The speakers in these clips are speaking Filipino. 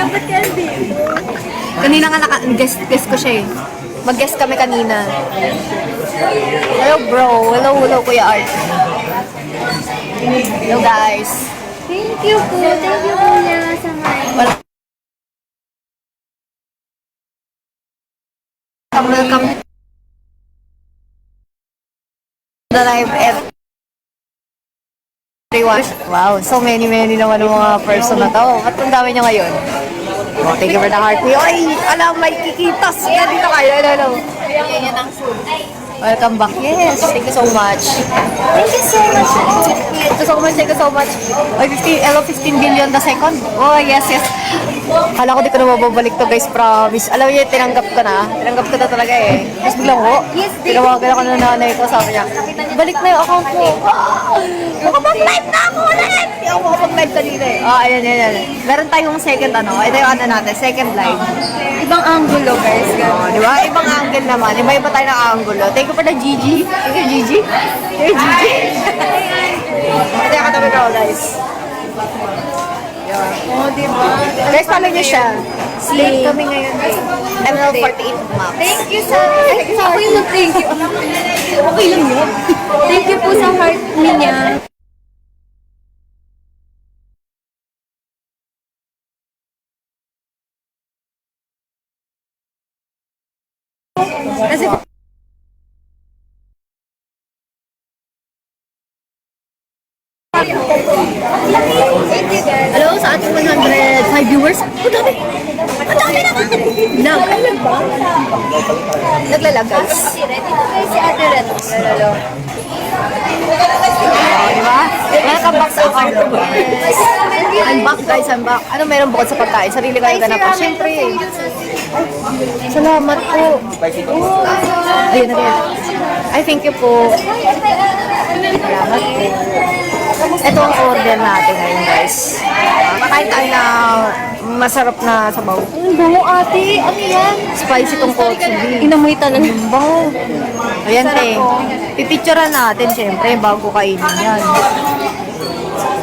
Ba't ka dito? Kanina nga guest ko siya eh. Mag-guest kami kanina. Hello bro. Hello Kuya Art. Hello guys. Thank you po. Thank you po niya sa mga. Welcome the live everyone. Wow, so many naman ng mga person na to. Ba't ang dami niya ngayon? Oh, thank you for the heart. Oy, alam, may kikitas. Yan dito kayo. Hello. Yan ang food. Welcome back. Yes, thank you so much. Thank you so much. Thank you so much. Oy, 15 billion the second. Oh, yes. Kala ko di ko na mababalik to guys, promise. Alam niyo, tinanggap ko na talaga eh. Tapos biglang ko, tinawagan ako ng nanay ko, sabi niya, balik na yung account mo. Makapag-live na ako ulit! Hindi ako makapag-live kanina eh. Ayan. Meron tayong second ito yung natin, second live. Ibang angulo, guys. Di ba? Ibang angle naman. Iba tayo ng angulo. Thank you for the Gigi. Thank you, Gigi. Kaya katabi ko, guys. Oh, diba? Guys, follow niyo siya. Slave kami ngayon. ML48 Max. Thank you so much. Ako yung thank you. Okay lang yun. Thank you po sa heart niya. Kasi hello sa ating 105 viewers. Ang dami naman. Naglalag guys. Si Ate Red. Hello. Diba? Welcome back sa account ko. I'm back guys, I'm back. Ano meron bukod sa pagkain? Sarili kayo ganap pa. Siyempre. Salamat po. Ayun na rin. Ay, thank you po. Salamat po. Ito ang order natin ngayon guys. Kakain tayo na masarap na sabaw. Ang bango ate. Ano yan? Spicy tong kotse. Inamoy talaga. Bango. Ayan te. Pipicturean natin syempre bago kainin yan.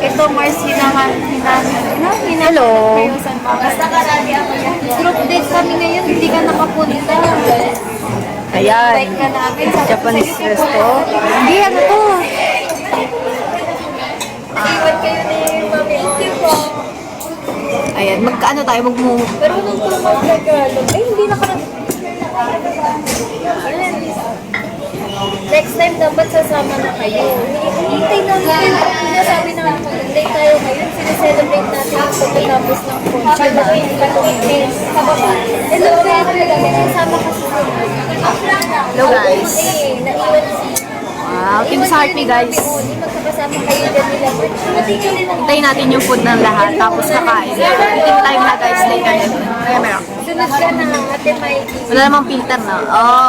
Ito, Mars, Hello. Basta karami ako yan. Group date kami ngayon, hindi ka nakapunta. Ayan. Like ka namin sa Japanese resto. Hindi, ano to? iwan kayo ni Mami. Hindi po. Ayan, magkaano tayo magmumu. Pero nung tulungan sa Tagalog, hindi next time dapat sasama na kayo. Hintay namin. Sinasabi na mag-day tayo ngayon. Sineselebrate natin ang pagkatapos ng concert na hindi ka tumigil. Sa baba. Hello guys. Kasama kasi sila. Hello guys. Naiwan si... Wow, team sa heart me guys. Hindi magkakasama kayo dyan nila. Hintayin natin yung food ng lahat, tapos kakain. Team time na guys, later na. Kaya meron. Sunod ka na, Ate Mikey. Wala namang filter na.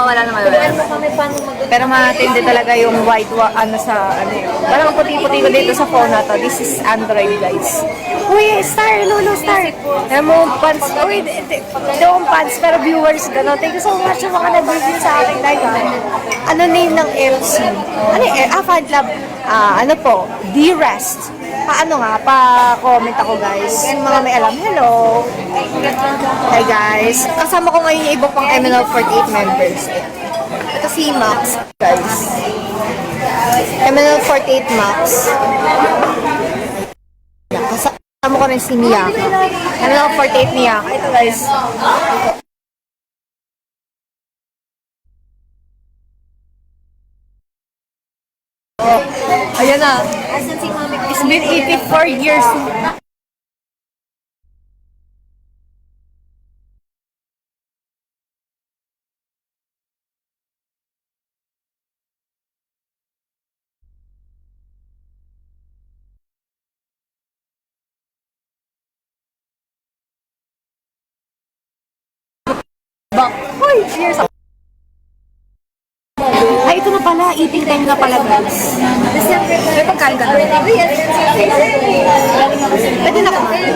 Wala naman. Turuan mo kami paano mag- Pero matindi talaga yung white, parang puti-puti ko dito sa phone na to. This is Android guys. Uy, star, lolo star. Alam mo, fans, uy, hindi akong fans, pero viewers, gano'n. Thank you so much sa mga nag-review sa akin live. Ano name ng MC? Ano yung Fan Club? Ano po? D-Rest. Paano nga? Pa-comment ako guys. Yung mga may alam. Hello. Hi guys. Kasama ko ngayon yung iba pang MNL48 members. Ito si Max guys. MNL48 Max. Kasama ko rin si Miyaka. MNL48 Miyaka. Ito guys. Ayan na. Asan si Mami? It's been 84 years. Hoy, years ago. Ay, ito na pala. Eating time na pala, guys. May pagkain ka na. Pwede na kumain.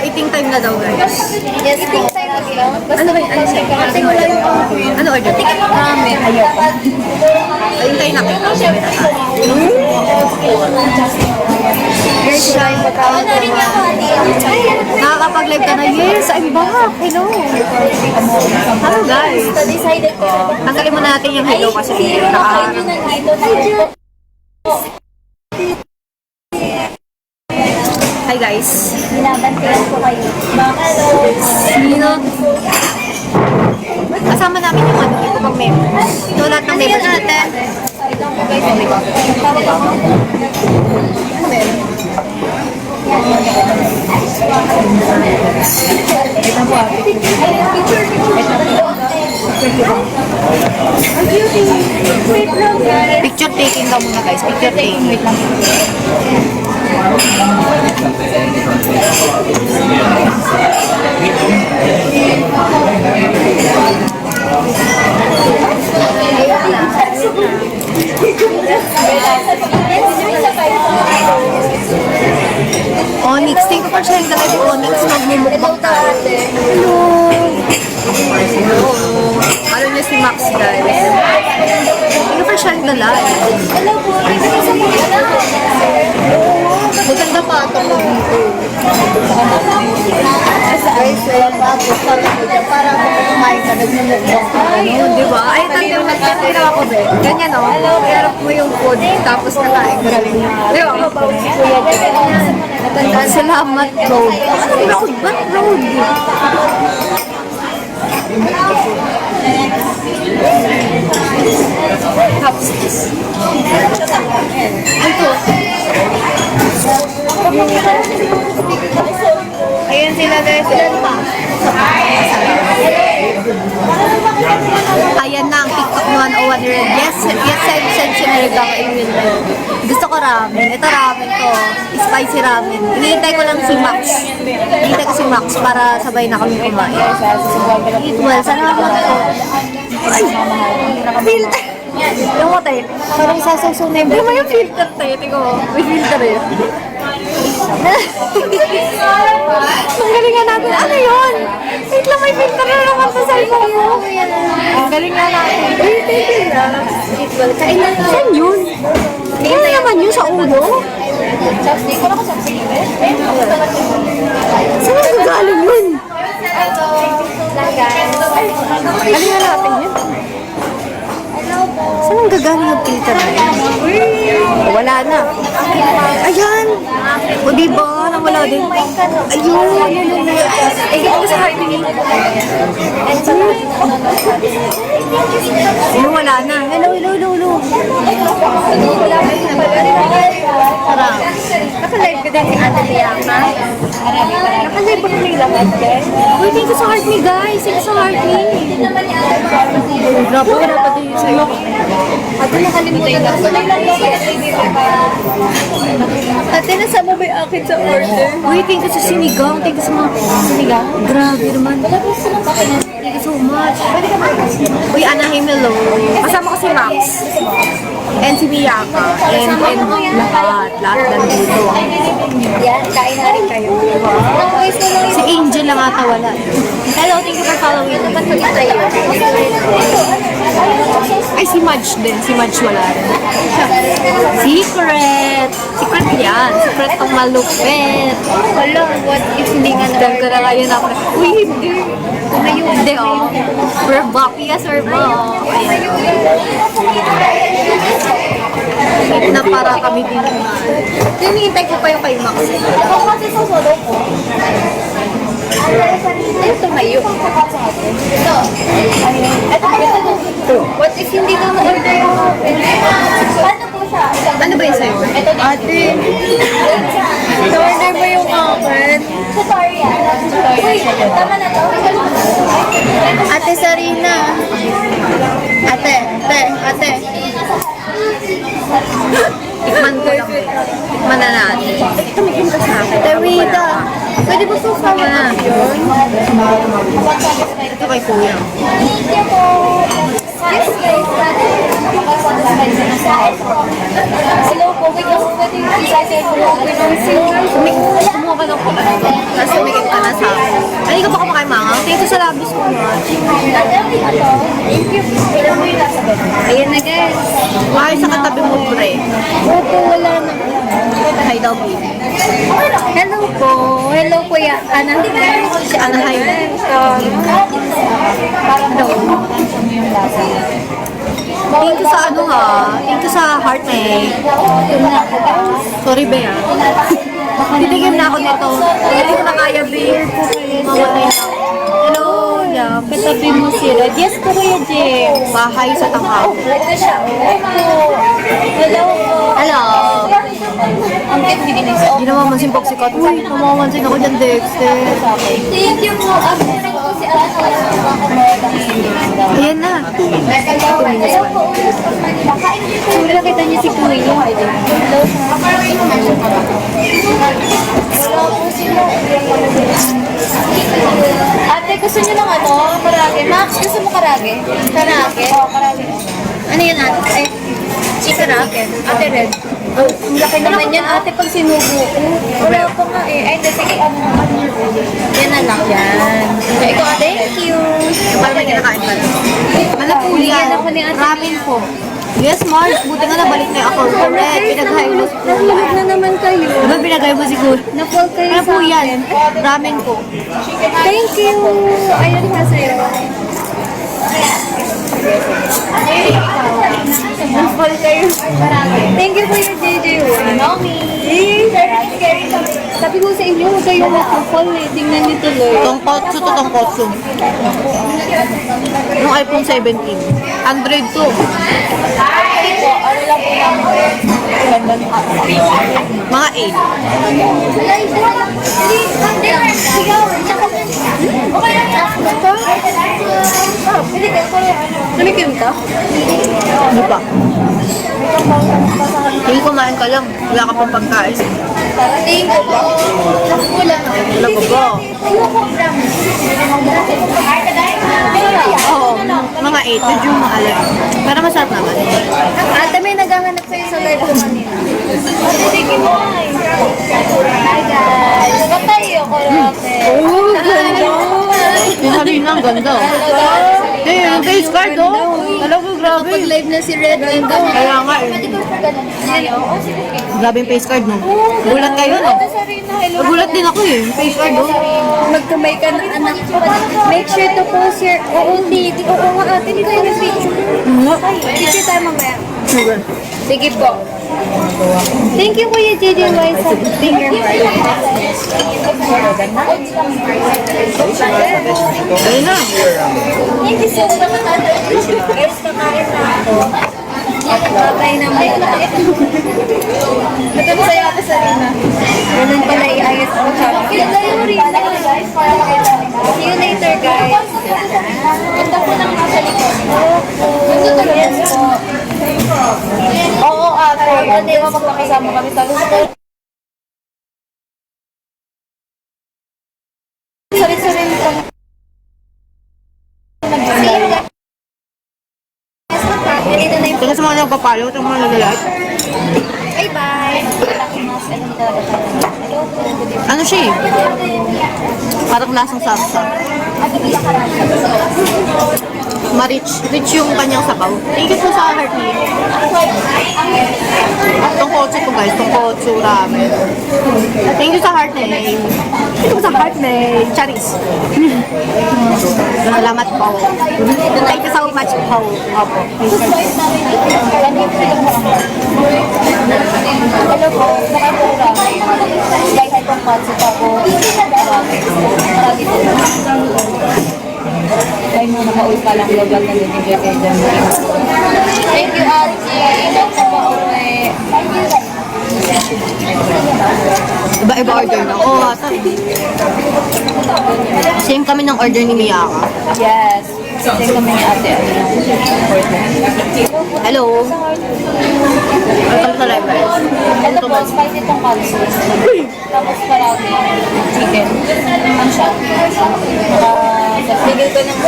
Eating time na daw, guys. Yes, eating time na lang. Ano ba yung ano order? Ramen. Ayoko. Ayun tayo na kayo. Guys, Oo, narinig ako, ate. Nakakapag-live ka na. Yes, I'm back. Hello. Hello guys. So, decided ko na ba? Tanggalin mo natin yung hello kasi Zero na kayo nandito. Hi guys. Binabantayan ko kayo. Hello. Sino? Kasama namin yung ano, ito pang members. Ito lahat ng members. Ano yan, ate? Ito ko guys. Tawag ako. Picture taking daw muna guys. Picture taking. Wait lang. Onyx, thank you for sharing the live Onyx. Magmumukbang tayo. Hello! Hello! Ano niya si Max guys? Thank you for sharing the live. Hello po. Maganda pa ito mo dito. Guys, wala pa ako para ako kumain ka, nagmumukbang ka. Ano, di ba? Ay, tayo magkakita ako ba? Ganyan o. Pero mo yung food, tapos nakain ka rin. Di ba? Salamat, Road. Road? Ba't Road? Hapsis. Ito. Ayan sila guys. Ayan na ang TikTok ni 101 Red. Yes, send si Merga kay Will. Gusto ko ramen. Ito ramen to. Spicy ramen. Hinihintay ko lang si Max. Hinihintay ko si Max para sabay na kami kumain. Eat well. Sana ako to. Ay! Filter! Yung mo tayo. Parang sasawsaw na yung buhay. Yung filter tayo. Tingnan mo. May filter eh. Ang galingan natin. Ano yun? Wait lang, may filter na naman sa cellphone mo. Ang galingan natin. Wait lang. Kain na. Saan yun? Ano naman yun sa ulo? Chopstick. Wala ko chopstick. Saan ang gagaling yun? Galingan natin yun. Saan ang gagaling yung filter na yun? Wala na. Ayan. O diba? Nawala din. Ayun. Eh, ito sa heart ni. Ayun, wala na. Hello. Parang. Naka-live ka din si Ate Liama. Naka-live ba kami lahat, guys? Uy, thank you sa heart me, guys. Thank you sa heart me. Grabe, wala pa din sa'yo. Ate, nakalimutan na. Ate, nasa mo ba yung akin sa order? Uy, thank you sa sinigang. Thank you sa mga sinigang. Grabe naman. Wala po silang kakinan. Thank you so much. Uy, Anaheim, hello. Kasama ko si Max. And si Miyaka. And lahat nandito. Yan, kain na rin kayo. Si Angel lang ata wala. Hello, thank you for following. Ba't ulit tayo? Ay, si Madge din. Si Madge wala rin. Secret! Secret yan. Secret ang malupit. Wala, what if hindi nga Dahil ko na ngayon ako. Uy, hindi. Hindi, oh. We're back. Yes, we're back. Ayan. Na para kami din. Hinihintay ko pa yung kay Max. Ako kasi sa solo ko. Ay, tumayo. Ito. What if hindi ko ma-order yung paano po siya? Ano ba yung sa'yo? Ito din. Ate, na-order ba yung akin? Tutorial. Uy, tama na to. Ate Sarina. Ate. Tikman ko lang. Tikman na natin. Tumigin ka sa akin. Ate Rita. Pwede ba susama na yun? Ito kay Kuya. Thank you po. Yes, guys. Hello po. Wait, kasi pwede yung isa-isa po. Kumuha ka ng kumain. Tapos tumigin ka na sa akin. Ay, ka ba kumakain mga? Thank you sa labis mo. Thank you. Ayan na guys. Ay, sa katabi mo, pre. Opo, wala na. Hi daw, baby. Hello po. Hello Kuya Ana. Si Ana Hyman. Thank you sa ano ha. Thank you sa heart eh. Sorry, be ha. Titigim na ako nito. Hindi ko na kaya, be. Mamatay na ako. Hello. Yeah, katabi mo si Red. Yes po Kuya James. Bahay sa tanghaw. Ito siya. Hello po. Hello. Ang cute biginis. Hindi naman mansimpog si Kat. Uy, namamansin ako dyan, Dexter. Thank you po. Ang cute po si Ana. Ayan na. Hello po. Kung nakita niyo si Kuya. Hello. Wala po sila. Ate, gusto niyo ng ano? Karage. Max, gusto mo karage? Karage? Oo, karage. Ano yun ate? Ay, chicken ate. Ate Red. Ang laki naman yan ate pag sinubo ko. Wala pa nga eh. Ay, hindi. Sige, ano naman yun. Yan na lang. Yan. Okay, ikaw ate. Thank you. Para may kinakain ka. Ano po yan? Bigyan ako ni ate. Ramen po. Yes, Mars. Buti nga nabalik na yung account ko. Red, pinaghayo si Kuya. Nahulog na naman kayo. Diba pinaghayo mo si Kuya? Na-fall kayo Ano sa po yan? Ramen po. Thank you. Ayun nga sa'yo. Na-fall kayo. Thank you for your JJ. Nomi. Sabi ko sa inyo, huwag kayong mag-fall eh. Tingnan niyo tuloy. Tongkotsu to tongkotsu. Yung iPhone 17. Android to. Ano lang po Mga 8. Tumikim ka? Ano pa? Hindi kumain ka lang. Wala ka pang pagkain. Thank you po. Kulang. Wala ko ba? Oo. Mga 8. Medyo maalat. Pero masarap naman. Ate, may naghahanap sa'yo sa live ko kanina. Sige mo. Hi guys. Ba't tayo ko ate? Oh, ganda. Yung halina, ang ganda. Hey, yung face card, oh. Alam ko, grabe. Pag live na si Red, ganda. Kaya nga, eh. Grabe yung face card, no? Gulat kayo, no? Nagulat din ako, eh. Yung face card, oh. Magkamay ka ng anak ko. Make sure to post your... Oo, hindi. Oo nga ate, hindi tayo nag-picture. Picture tayo mamaya. Sige po. Thank you Kuya JJ Wise sa finger mark. Ayun na. Thank you so much. Guys, kakain na ako. Tatay na may Ba't ang saya ako sa Rina? Ganun pala iayos ako siya. Ganda yung Rina. See you later guys. Ganda po lang nasa likod. Yes po. Oo ate. Hindi mo magpakasama kami sa gusto. Sorry nito. Ito sa mga nagpapalo, ito mga nagalat. Bye-bye. Ano siya eh? Parang lasang sarsa. Ma-rich. Rich yung kanyang sabaw. Thank you po sa heart ni. Tongkotsu po guys. Tongkotsu ramen. Thank you sa heart ni. Thank you sa heart ni. Charis. Salamat po. Thank you so much po. Opo. Hello po, nakapura. Guys, ay pang pansit ako. Marami po. Ay mo, nakauwi pa lang vlog na nag-enjoy kayo dyan. Thank you, Ate. Ingat sa pauwi. Iba-iba order na. Oo, ata. Same kami ng order ni Miyaka. Yes. Same kami ni Ate. Hello. Welcome sa live guys. Ito po, spicy tong kalso. Tapos marami chicken. Ang siya. Bigil ko ng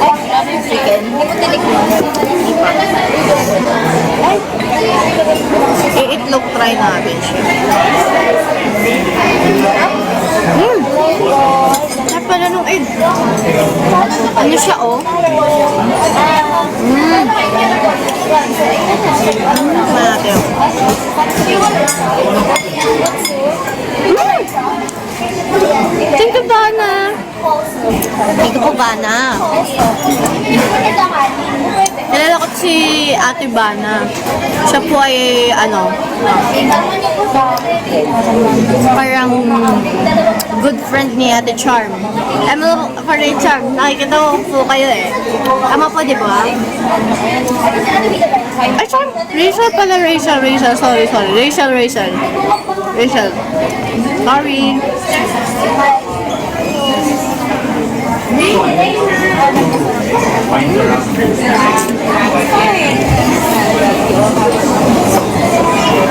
ay, marami chicken. Hindi mo tinikman. Ay, I-itlog try natin siya. Sarap pala nung egg. Ano siya oh? natin. Thank you, Bana. Thank you po, Bana. Kilala ko si Ate Bana. Siya po ay, parang good friend ni Ate Charm. For the Charm, nakikita ko po kayo eh. Tama po, di ba? Ay, Charm! Rachel pala, Rachel. Sorry. Rachel. Sorry.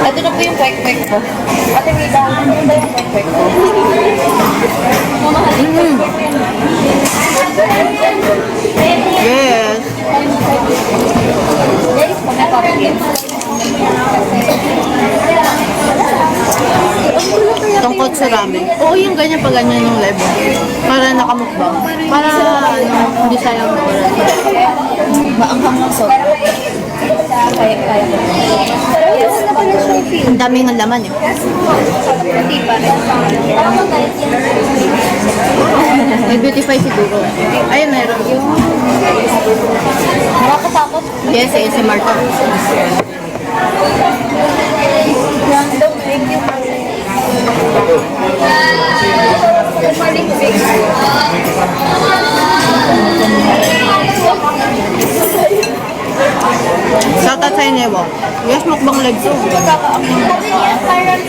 Ito na po yung kwek-kwek ko. Ate Rita, ano ba yung kwek-kwek ko? Yes. Guys, pagkakapin. Tungkol sa ramen. Oo, yung ganyan pa ganyan yung level. Para nakamukbang. Para, hindi sayang na oras. Maanghang ng soda. Kaya. Yes, na pala siya yung feel. Ang daming ang laman eh. Hindi pa rin. Parang kahit yan. May beautify siguro. Ayun, meron. Nakakatakot. Yes, ASMR to. Random, thank you. Umaling fix. Shoutout sa inyo, yes, mukbang leg to. Sabi niya, parang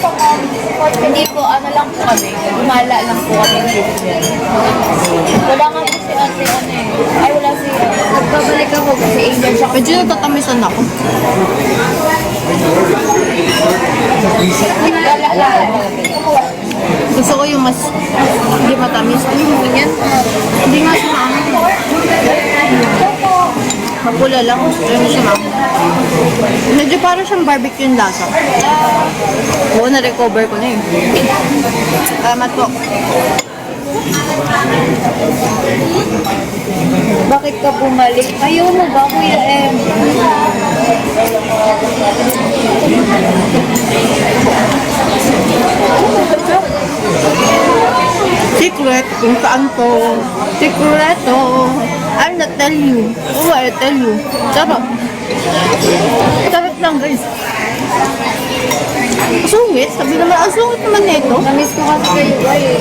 hindi po, ano lang po kami. Gumala lang po kami. Wala nga po si ate, Ay, wala si... Nagbabalik ako kasi Angel siya. Medyo natatamisan ako. Gusto ko yung mas hindi matamis. Hindi nga siya mapula lang. Ayun siya ma'am. Medyo parang siyang barbecue yung lasa. Oo, na-recover ko na eh. Salamat po. Bakit ka bumalik? Ayaw mo ba, Kuya M? Secret kung saan to. Secreto. I'll not tell you. Oh, I'll tell you. Sarap. Sarap lang, guys. Sungit? Sabi naman, ang sungit naman nito. Namiss ko kasi kayo.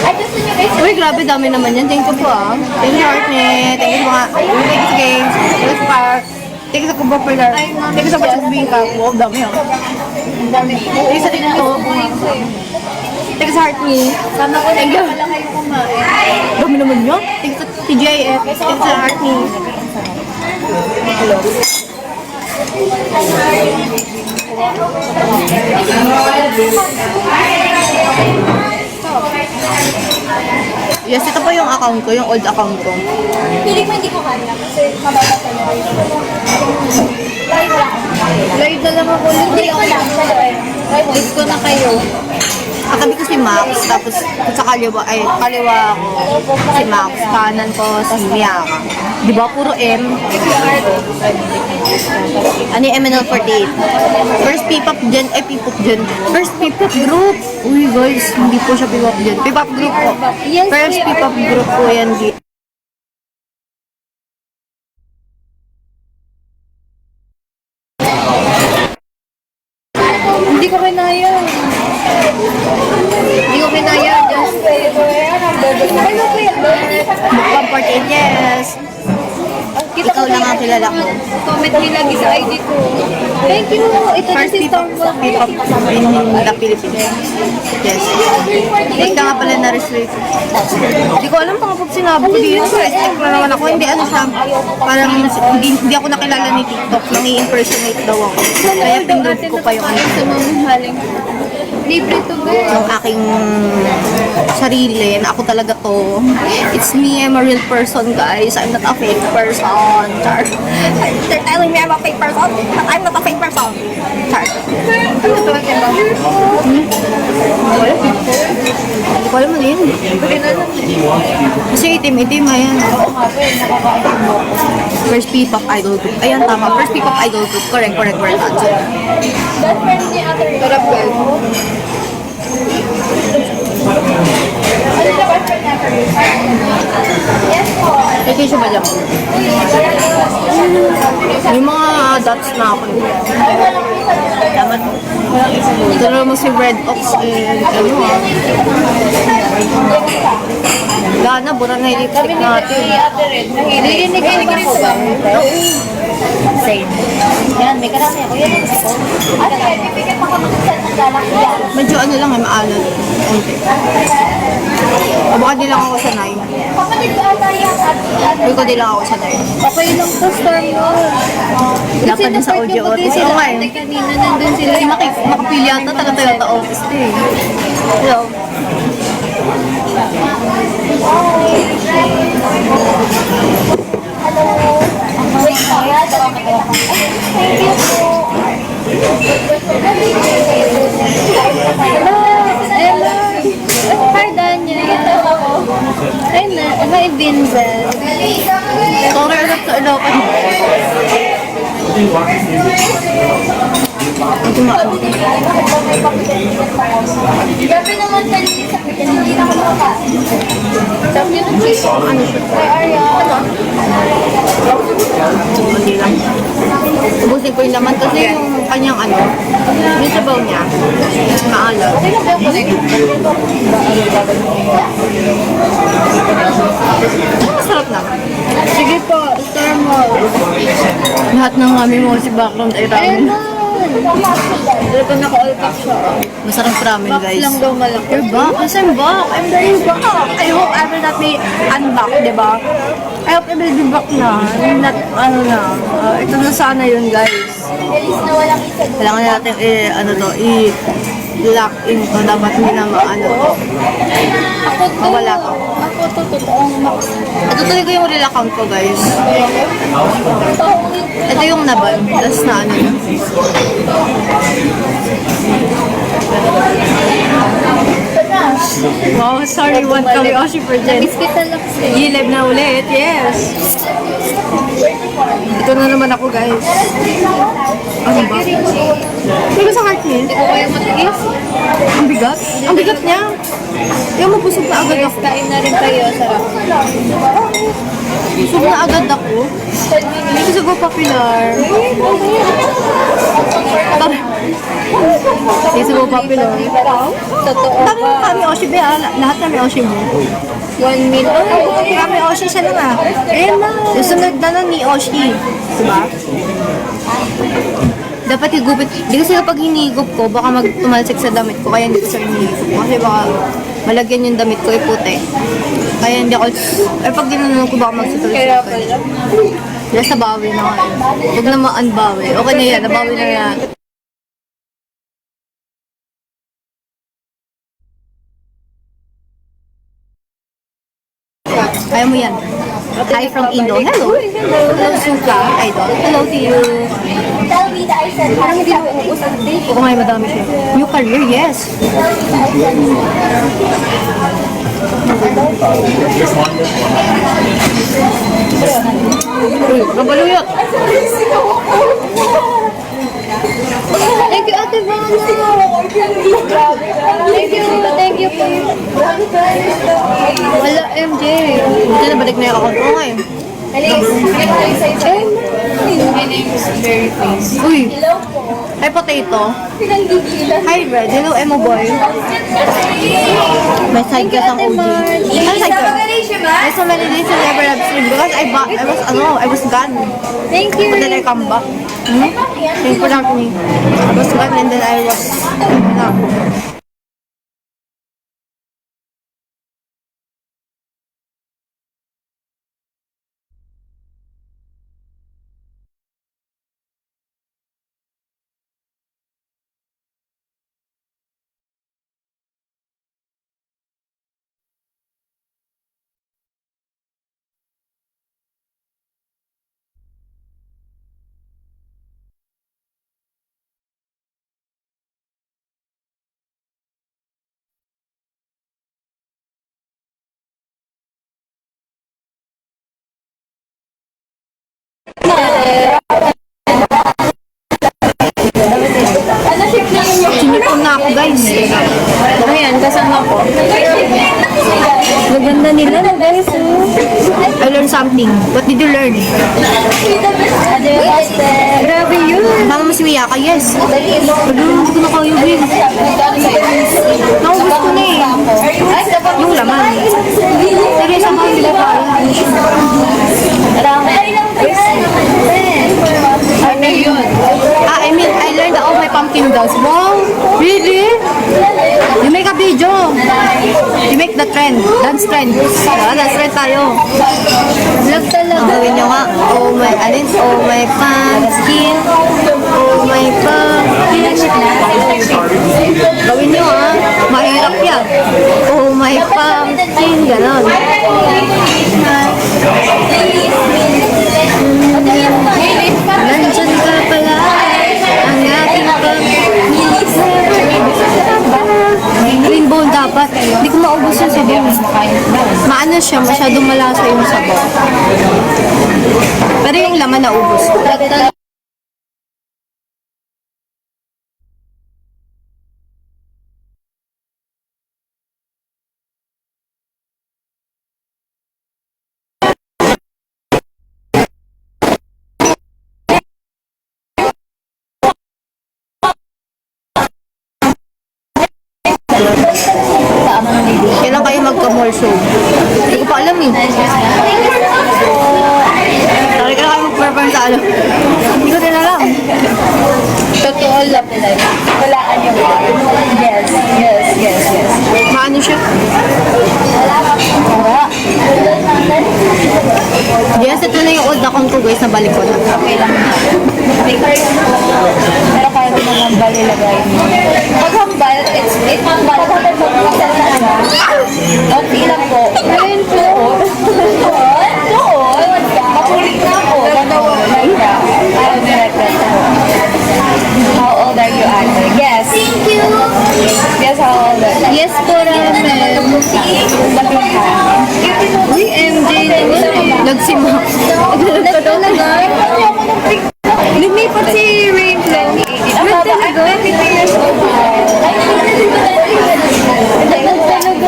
Ay, gusto niyo guys. Uy, grabe, dami naman yan. Thank you po ah. Thank you, Heartnet. Thank you mga... Thank you sa games. Thank you sa park. Thank you sa Kubo Pilar. Thank you sa Pachubing ka. Wow, dami ah. Thank you sa Tito. Thank you sa Heartnet. Sana ko na pala kayo kumain. Dami naman yun. Thank you sa TJF. Thank you sa Heartnet. Hello. Yes, ito po yung account ko, yung old account ko. Piling mo hindi ko kaya kasi mababa talaga. Live na lang ako. Hindi ko lang. Live ko na kayo. Katabi ko si Max, tapos sa kaliwa ko si Max, kanan ko si Miyaka. Di ba, puro M? Ano yung MNL48? First P-pop dyan, P-pop dyan. First P-pop group! Uy guys, hindi po siya P-pop dyan. P-pop group po. First P-pop group po yan. Hindi ko kinaya. Hindi ko kinaya. Just ano po yan? Mukbang 48, yes. Ikaw lang ang kilala ko. Comment nyo lagi sa ID ko. Thank you. Ito na First si P-pop in the Philippines. Yes. Wait na nga pala na-restrict. Hindi ko alam pang sinabi ko dito. Restrict na naman ako. Hindi ano siya. Parang hindi ako nakilala ni TikTok. Nang-i-impersonate daw ako. Kaya pindot ko pa yung ano. Sa mamahaling. Libre to guys. Yung aking sarili na ako talaga to. It's me, I'm a real person, guys. I'm not a fake person. Char. They're telling me I'm a fake person, but I'm not a fake person. Char. Ano to? Wala mo din. Hindi na lang. Kasi itim-itim, ayan. First P-pop idol group. Ayan, tama. First P-pop idol group. Correct. Answer. Best friend ni Ate Rin. Sarap guys. Ano siya best friend ni Ate Rin? Yes po. Vacation ba dyan? May mga dots na ako. Ay, walang pizza. Dapat. Ito na mo si Red Ox. Ano ah. Gana, bura na yung lipstick natin. Si Ate Rin. Narinig ko ba? Same. Yan, may karami ako. Yan ang gusto ko. Ate Rin, bibigyan pa kami ng lalaki yan. Medyo ano lang, maalat. Konti. O baka di lang ako sanay. Kapatid ko ata yan. Hindi ko di lang ako sanay. Okay lang to, Storm yun. Dapat din sa audio auto. Oo nga eh. Kanina nandun sila. Kasi makapili yata talaga Toyota office to eh. Hello. Hello. Wait, thank you po. Hello. Hi, Daniel. Hi, na. Hi, Vincent. Sorry ulit sa Ilocos. Ito nga. Gabi naman kanina sa kanya, hindi na ako makakain. Sabi niya, ano siya? Hi, Arya. Hindi lang. Ubusin ko yung laman kasi yung kanyang ano, yung sabaw niya, maalat. Okay lang ba yung connect? Masarap na. Sige po, star mo. Lahat ng mami mo si background ay ramen. Dito naka-all-pack siya. Masarap ramen, Box guys. lang daw malaki. You're back? Yes, I'm back. I'm very back. I hope I will not be unback, di ba? I hope I will be back na. Not, ano na. Ito na sana yun, guys. Bilis na walang isa doon. Kailangan natin, lock in to. Dapat hindi na maano to. Ako to. Mawala to. Ako to, totoong max. Ito tuloy ko yung real account ko, guys. Ito yung naban. Tapos na ano na. Wow, sorry, one kami Oshi for Jen. Miss kita lang siya. Gilib na ulit, yes. Ito na naman ako, guys. Ano ba? Hindi ko sa heart niya. Hindi ko kayo matiis. Ang bigat. Ang bigat niya. Yung mabusog na agad ako. Kain na rin kayo, sarap. Busog na agad ako. Hindi ko sa Go Popular. Hindi sa Go Popular. Totoo Dami ba? kami Oshi, be, ah. Lahat kami Oshi mo. 1 minute. Kami Oshi siya lang ah. Ayun na. Yung sunod na lang ni Oshi. Diba? Dapat higupit. Hindi kasi kapag hinigup ko, baka tumalsik sa damit ko. Kaya hindi ko siya hinigup. Kasi baka malagyan yung damit ko iputi. Kaya hindi ako... pag ginanon ko baka magsutuloy. Kaya pala. Yes, nabawi na nga. Huwag na ma-unbawi. Okay na yan, nabawi na yan. Kaya mo yan. Hi from Indo. Hello. Hello, Suka. Idol. Hello to you. Tell me that I said parang hindi mo uubos ang date. Oo nga, madami siya. New career, yes. Tell me that I said Uy, kabaluyot. Thank you, Ate Van. Thank you po. Wala, MJ. Hindi na balik na yung account ko ngayon. Alice, my name is Mary Face. Uy, Hello po. hi potato. Pinanggigilan. Hi Red. Hello, Emo boy. May side ka sa OG. Ano side ka? I so many days I never have stream because I was gone. Thank you. But then I come back. Thank you lang me. I was gone and then I was something. What did you learn? Grabe yun. Mama mo si Miyaka, yes. Ano, hindi ko na kaya yun. Naubos ko na eh. Yung laman. Pero isang mga hindi ko kaya. Ano yun? I mean, I learned all my pumpkin dolls. Wow! Really? You make a video. You make the trend. Dance trend. Dance trend tayo. Vlog talaga. Gawin nyo nga. Oh my, alin? Oh my pumpkin. Oh my pumpkin. Gawin nyo ha. Mahirap yan. Oh my pumpkin. Ganon. Nandyan ka pala. Ang ating rainbow dapat. Hindi ko maubos yung sabaw. Maano siya, masyadong malasa yung sabaw. Pero yung laman naubos. Kailan kayo magka-mall show? Hindi ko pa alam eh. Sorry, kailan kayo mag-perform sa ano? Hindi ko din alam. Totoo lang. Walaan yung yes, yes, yes, yes. Maano siya? Yes, ito na yung old account ko guys, nabalik ko na. Okay lang na. Pero kaya ko naman balilagay. Pag hambal, it's hambal. Okay lang po. Ngayon po. Doon. Makulit na po. Like that. How old are you, Ate? Yes. Thank you. Yes, how old are you? Yes po, Ramen. Uy, MJ naman. Nagsima. Talaga? Lumipat si Rain 2018. Ano talaga? 23 years old.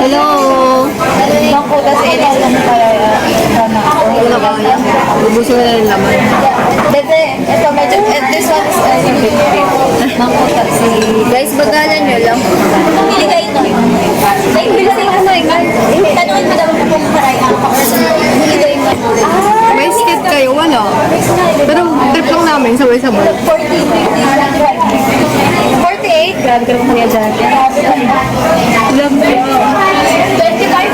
Hello. Bang po kasi inis lang para Hindi ko na kaya. Ubusin ko na yung laman. Dede, ito medyo, this one is mangkuta si... Guys, bagalan nyo lang. Biligay no. Ay, biligay mo na yun. Tanungin mo daw kung karay ang biligay mo. May skate kayo, wala. Pero trip lang namin, sabay-sabay. 48? Grabe ka naman kaya dyan. Love you. 25?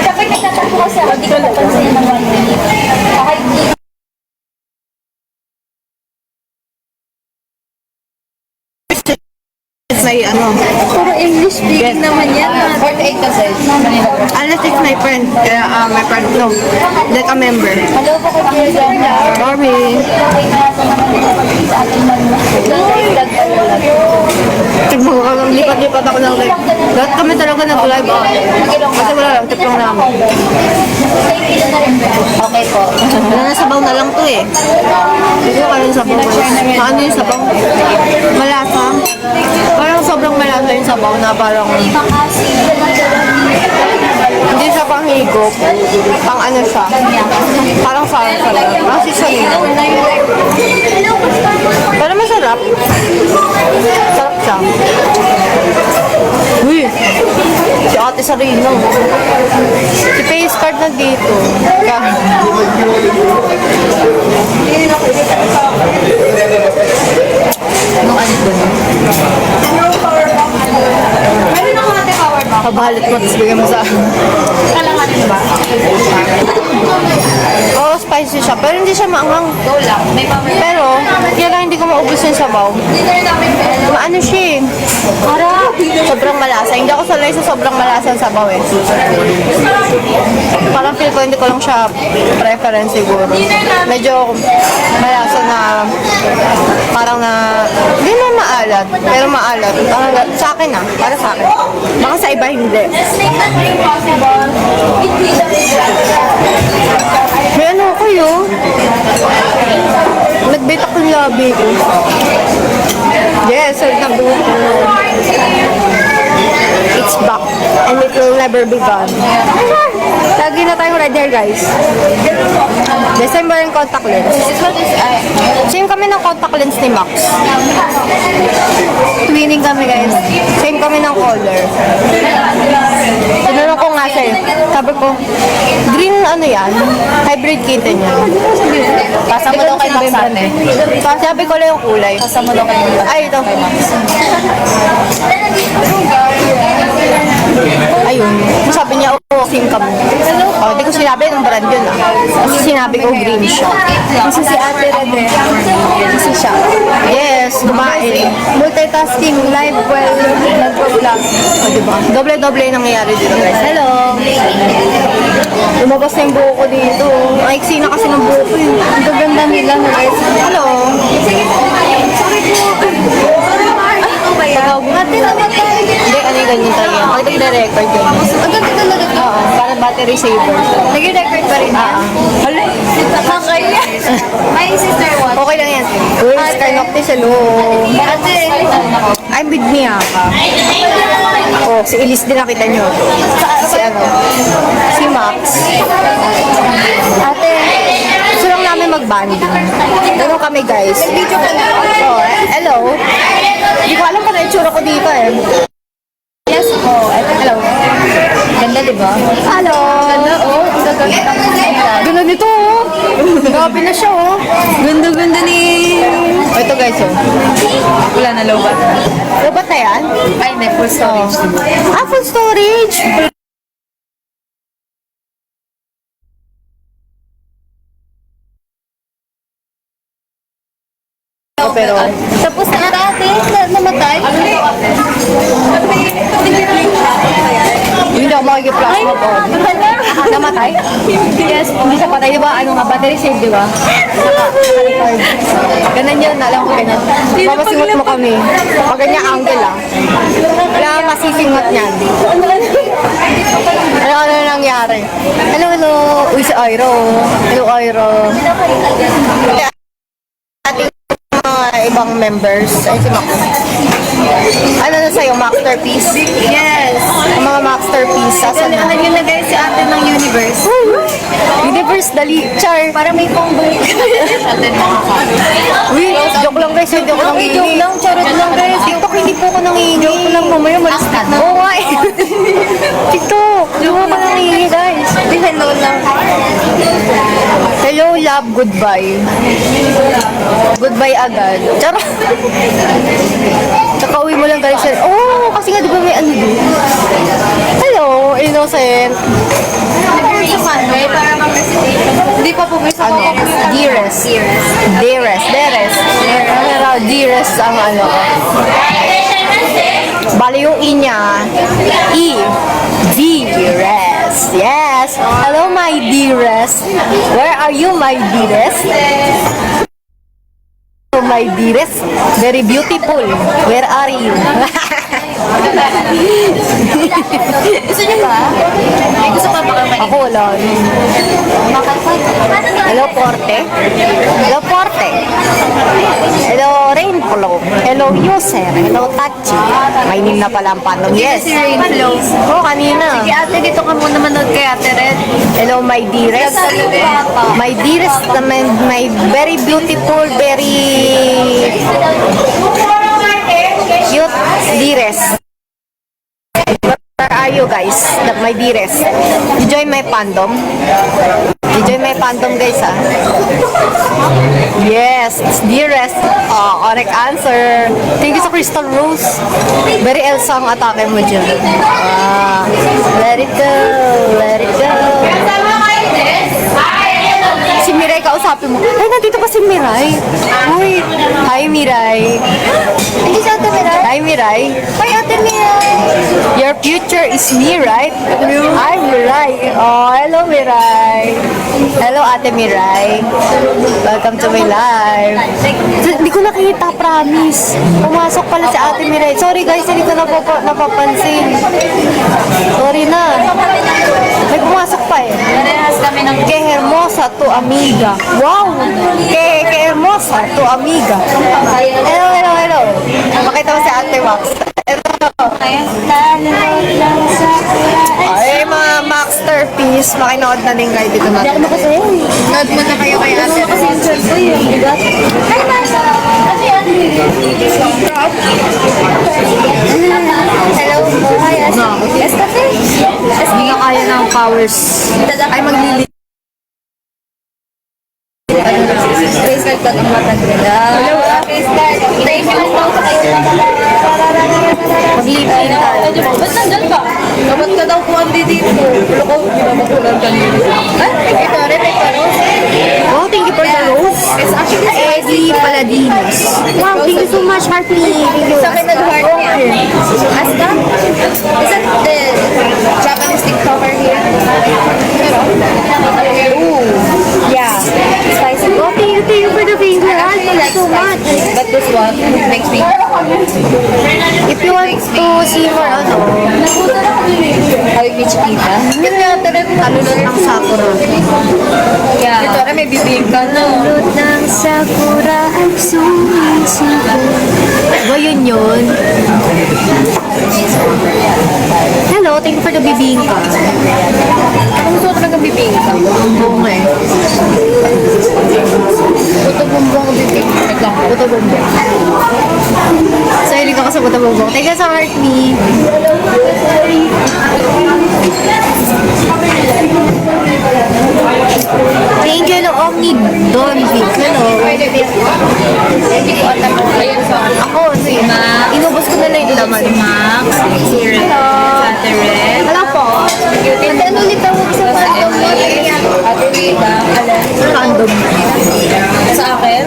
Kapag nagtatakbo kasi ako, di ko napansin ng 1 minute. Okay, My ano. puro English speaking naman yan. 48 kasi. Unless it's my friend. My friend, no. Like a member. Hello po kay Kuya John. Sorry. Tignan ko lang, lipat-lipat ako ng live. Lahat kami talaga nag-live. Kasi wala lang, tip lang namin. Okay po. Wala na sabaw na lang to eh. Hindi ko kayo yung sabaw. Maano yung sabaw? Malasa. Parang sobrang malasa yung sabaw na parang hindi siya pang higop. Pang ano siya. Parang sarap siya. Parang seasoning. Pero masarap. Sarap siya. Uy! Si Ate Sarino. Si Face Card na dito. Anong ano doon? Meron ako natin power bank. Pabalit mo, tapos bigyan mo sa... Kalanganin ba? Oo, spicy siya. Pero hindi siya maanghang. Go lang. May power bank. Pero, kaya lang hindi ko maubos yung sabaw. Dinner namin pero. Ano siya eh. Sobrang malasa. Hindi ako sanay sa sobrang malasa yung sabaw eh. Parang feel ko hindi ko lang siya preference siguro. Medyo malasa na parang na hindi na maalat, pero maalat. Parang sa akin ah, para sa akin. Baka sa iba hindi. Let's make that dream possible. Between the May ano kayo? Nagbitak yung labi ko. Yes, sir, nabuto. It's It's back. And it will never be gone. Lagi na tayong red hair, guys. December and contact lens. Same kami ng contact lens ni Max. Twinning kami, guys. Same kami ng color. Tinanong ko nga sa'yo. Sabi ko, green ano yan? Hybrid kitten yan. Kasama daw kay Max ate. Sabi ko lang yung kulay. Kasama daw kay Max. Ay, ito. Ayun. Sabi niya, oh, same kami. Oh, hindi ko sinabi ng brand yun ah. Kasi sinabi ko green siya. Kasi si ate Rede. Kasi siya. Yes, dumain. Multitasking, live well, nagpo-vlog. O, diba? Doble-doble yung nangyayari dito, guys. Hello! Lumabas na yung buho ko dito. Ay, iksi na kasi ng buho ko yun. Ang gaganda nila na guys. Hello. Ate naman tayo. Hindi, ano yung ganyan tayo. Pag nag-record yun. Ang ganda talaga. Oo, para battery saver. Nag-record pa rin yan. Hala. Nakakaya. My sister what? Okay lang yan. Uy, Sky Noctis, hello. Ate. I'm with Mia. Oh, si Elise din nakita nyo. Si ano? Si Max. Ate, gusto lang namin mag-banding. Ganun kami, guys. Video ka na. Oh, hello. Hindi ko alam pa na itsura ko dito eh. Yes po. Hello. Ganda diba? Hello. Ganda oh. Ganda. Ganda nito oh. Grabe na siya oh. Ganda ni... Oh, ito guys oh. Wala na lobat. Robot na yan? Ay, may full storage. Ah, full storage. Pero, Tapos na ate, namatay. hindi ako makikiplasma po. Namatay? Yes. Hindi siya patay, di ba? Ano nga, battery save, di ba? Naka-record. Ganun yun, alam ko ganun. Papasingot mo kami. Pag ganyan angle lang. Wala kang masisingot niyan. Ano na nangyari? Hello, hello. Uy, si Airo. Hello, Airo. Ating mga ibang members. Ay, si Max. Ano na sa'yo, masterpiece? Yes. Ang mga masterpiece. Asan na? Ganahan yun na guys si ate ng universe. Universe, dali. Char. Para may pang-book. Uy, joke lang guys. Hindi ako nangihingi. Joke lang, charot lang guys. TikTok, hindi po ako nangihingi. Joke lang, mamaya malis na. Oo nga eh. TikTok. Hindi po ako nangihingi guys. Hello lang. Hello, love, goodbye. Goodbye agad. Charot. Tsaka uwi mo lang galing siya. Oh, kasi nga di ba may ano doon? Hello, innocent. Sa Sunday, para mag-recitation. Hindi pa po may sa Ano? Dearest. Dearest. Pero dearest ang ano. Bali yung I niya. E. Dearest. Yes. Hello, my dearest. Where are you, my dearest? Oh, my dearest. Very beautiful. Where are you? Gusto niyo ba? May gusto pa ba kayo? Ako wala. Hello, Porte. Hello, Porte. Hello, Rainflow. Hello, User. Hello, Tachi. May name na pala ang panom. Yes. Si Rainflow. Oo, kanina. Sige ate, dito ka muna manood kay ate Red. Hello, my dearest. My dearest, my very beautiful, very cute dearest. Where are you guys? My dearest. You join my fandom? You join my fandom guys ah? Yes, it's dearest. Oh, correct answer. Thank you sa Crystal Rose. Very Elsa ang atake mo dyan. Ah, let it go. Let it go. Si Mirai, kausapin mo. Ay, nandito pa si Mirai. Uy, hi Mirai. Hindi si ate Mirai. Hi Mirai. Hi ate Mirai. Your future is me, right? I'm Mirai. Oh, hello Mirai. Hello Ate Mirai. Welcome to my live. Hindi ko nakita, promise. Pumasok pala si Ate Mirai. Sorry guys, hindi ko napapansin. Sorry na. May pumasok pa eh. Parehas kami ng Que hermosa tu amiga. Wow! Que hermosa tu amiga. Hello, hello, hello. Makita mo si Ate Max. Hello. Please, makinood na din kayo dito Hindi natin. ako makasayaw eh. Nood mo na kayo kay ate. Kasi yung shirt ko yun, di ba? Hi, Masha! Ate, ate. Hello po. Hi, ate. Yes, cafe. Hindi ka kaya ng powers. Ay, maglili. Grace card pag ang matagod. Hello, Grace card. Thank you lang daw sa kayo. Maglipin tayo. Ba't nandyan ba? Dapat ka daw po andi dito. Pero ko, hindi na magulang kanina. Ito rin, may paros. Oh, thank you for the rose. It's actually Eddie Paladinos. Wow, thank you so much, Hartley. Thank you. sa akin nag-heart niya. Aska? Is that the Japanese TikToker here? Ooh. Yeah. Spicy. Oh, thank you for the finger. Ah, thank you so much. But this one makes me... If you want to see more, How you meet Pita? ano ng Sakura. Yeah. Ito rin, may bibig ka na. Lulot ng Sakura ang sumisiko. Ba yun yun? Hello, thank you for the bibingka. Ako gusto ko talaga bibig ka. Oo nga eh. Puto bumbong bibig. Naglang ko. Buto bumbong. So, hindi ka sa buto bumbong. Thank you sa heart me. Thank you no Omni Don Vic. Hello. Hindi ko alam kung ayun sa... Ako, sige. Inubos ko na lang yung laman. Max, Hello. Catherine, Hello po. Ate, ano ulit tawag sa random mo? Ate Rita, alam. Random. Sa akin?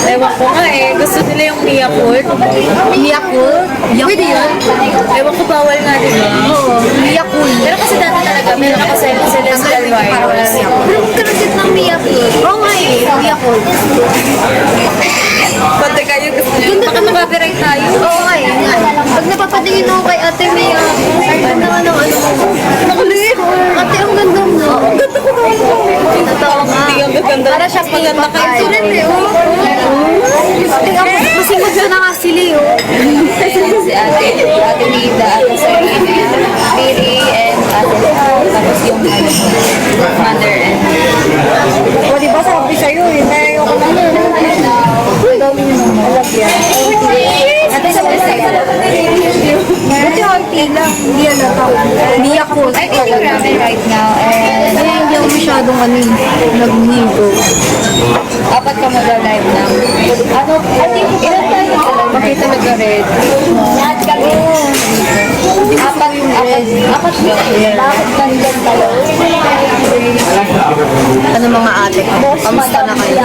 Ewan ko nga eh. Gusto nila yung Miyakurt. Yakult. Pwede yun? Ewan ko bawal nga, di ba? Oo. Yakult. Pero kasi dati talaga, meron ako sa Celestial Para wala Virus. na Yakult. Pero magkaroon din ng Miyakurt. Oo nga eh. Yakult. Pati kayo gusto nyo. Baka makapiright tayo. Oo nga eh. Pag napapatingin ako kay Ate Mia, ang ganda ka ng ano. Nakulit! Ate, ang ganda mo. Ang ganda ko naman. Totoo nga. Hindi ang gaganda. Para siya Maganda kayo. Ito rin eh. Tingnan mo, masingod ko na nga sila eh. Oh. Si Ate Rita, Ate Sarina, Miri, and Ate tapos yung mother and... O, di ba sabi sa'yo eh, nayo ko na. Ang dami nyo nang malagyan. Ate sa Buti auntie lang, hindi alata. Hindi ako. I'm eating ramen right now and Kaya hindi ako masyadong ano eh, nag-nigo. apat ka mag-live na. Ano, I think ilan tayo Bakit talaga red? Lahat kami. Apat yung red. Apat yun. Bakit nandyan tayo? Ano mga ate? Kamusta na kayo?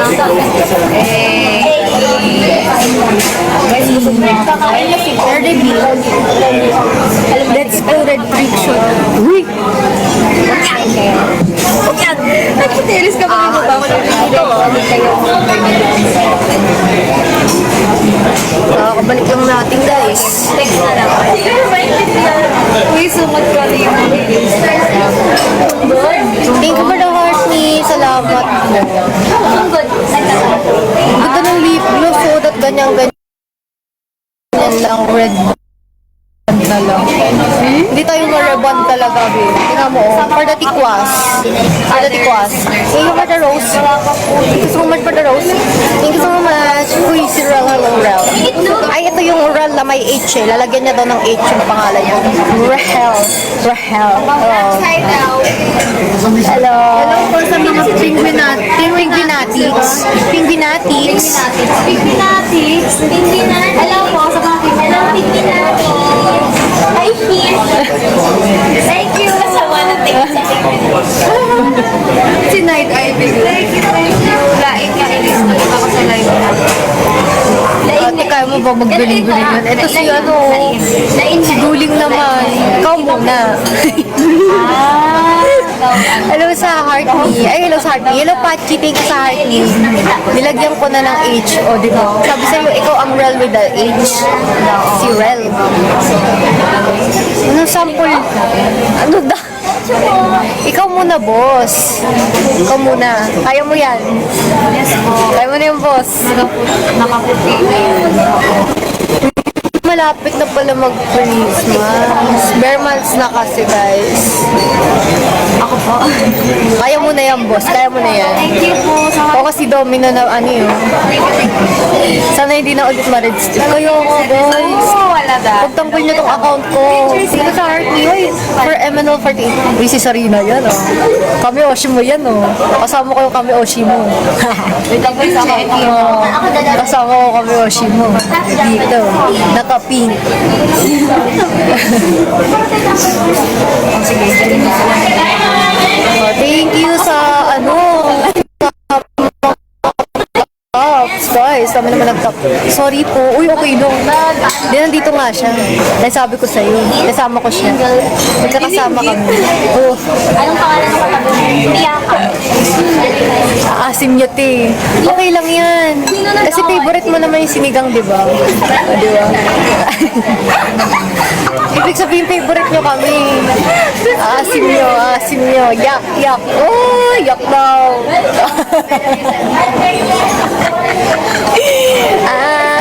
Guys, busog na yung kakain na si Third reveal. Let's go red friction. Uy! Nagtitiris ka ba ng bawal yung dito? Hindi kayo Kabalik lang natin guys. text na lang. Uy, sumat ka na yung Thank you for the heart me. Salamat. good. Ganda ng lip gloss so that ganyan-ganyan lang red band na lang. Hindi tayo ma-rebond talaga, babe. Tingnan mo, oh. For the tikwas. For the tikwas. Thank you for the rose. Thank you so much for the rose. Thank you so much. Uy, si Rel, hello, Rel. Ay, ito yung Rel na may H eh. Lalagyan niya daw ng H yung pangalan niya. Rahel. Rahel. Oh. Hello. Hello po sa mga pinguinatics. Pinguinatics. Pinguinatics. Pinguinatics. Hello po sa mga pinguinatics. Hi, Kim. Thank you. Kasama na tingin sa Si Night Ivy. Thank you. Lain ka. Ilis ko yung ako sa live na. Ate, kaya mo ba magduling-duling yun? Ito si ano, si Duling naman. Ikaw muna. Hello sa Heart Me. Ay, hello sa Heart Me. Hello, Pachi. Thank you sa Heart Me. Nilagyan ko na ng H. O, di ba? Sabi sa'yo, ikaw ang Rel with the H. Si Rel. Ano sample? Ano da? Ikaw muna, boss. Ikaw muna. Kaya mo yan. Kaya mo na yung boss. Nakaputi na yun. malapit na pala mag-Christmas. Bare months na kasi, guys. Ako po. Kaya mo na yan, boss. Kaya mo na yan. Thank you po sa O kasi domino na ano yun. Sana hindi na ulit ma-register. Kayo ako, guys. wala da. Pagtanggol niyo tong account ko. Sino sa heart niyo? For MNL48. Uy, si Sarina yan, oh. Kami Oshi mo yan, oh. Kasama ko yung kami Oshi mo. Wait lang po sa akin. Kasama ko kami Oshi mo. Dito. Naka-pink. Oh, thank you sa ano. Guys, kami naman nag-top. Sorry po. Uy, okay no. Di, nandito nga siya. Nasabi ko sa'yo. Kasama ko siya. Magkakasama kami. Oh, Anong pangalan ng katabi? Miyaka. asim niyo, te. Okay lang yan. Kasi favorite mo naman yung sinigang, di ba? O, di ba? Ibig sabihin, favorite nyo kami. Asim nyo, asim nyo. Yak, yak. Oh, yak daw.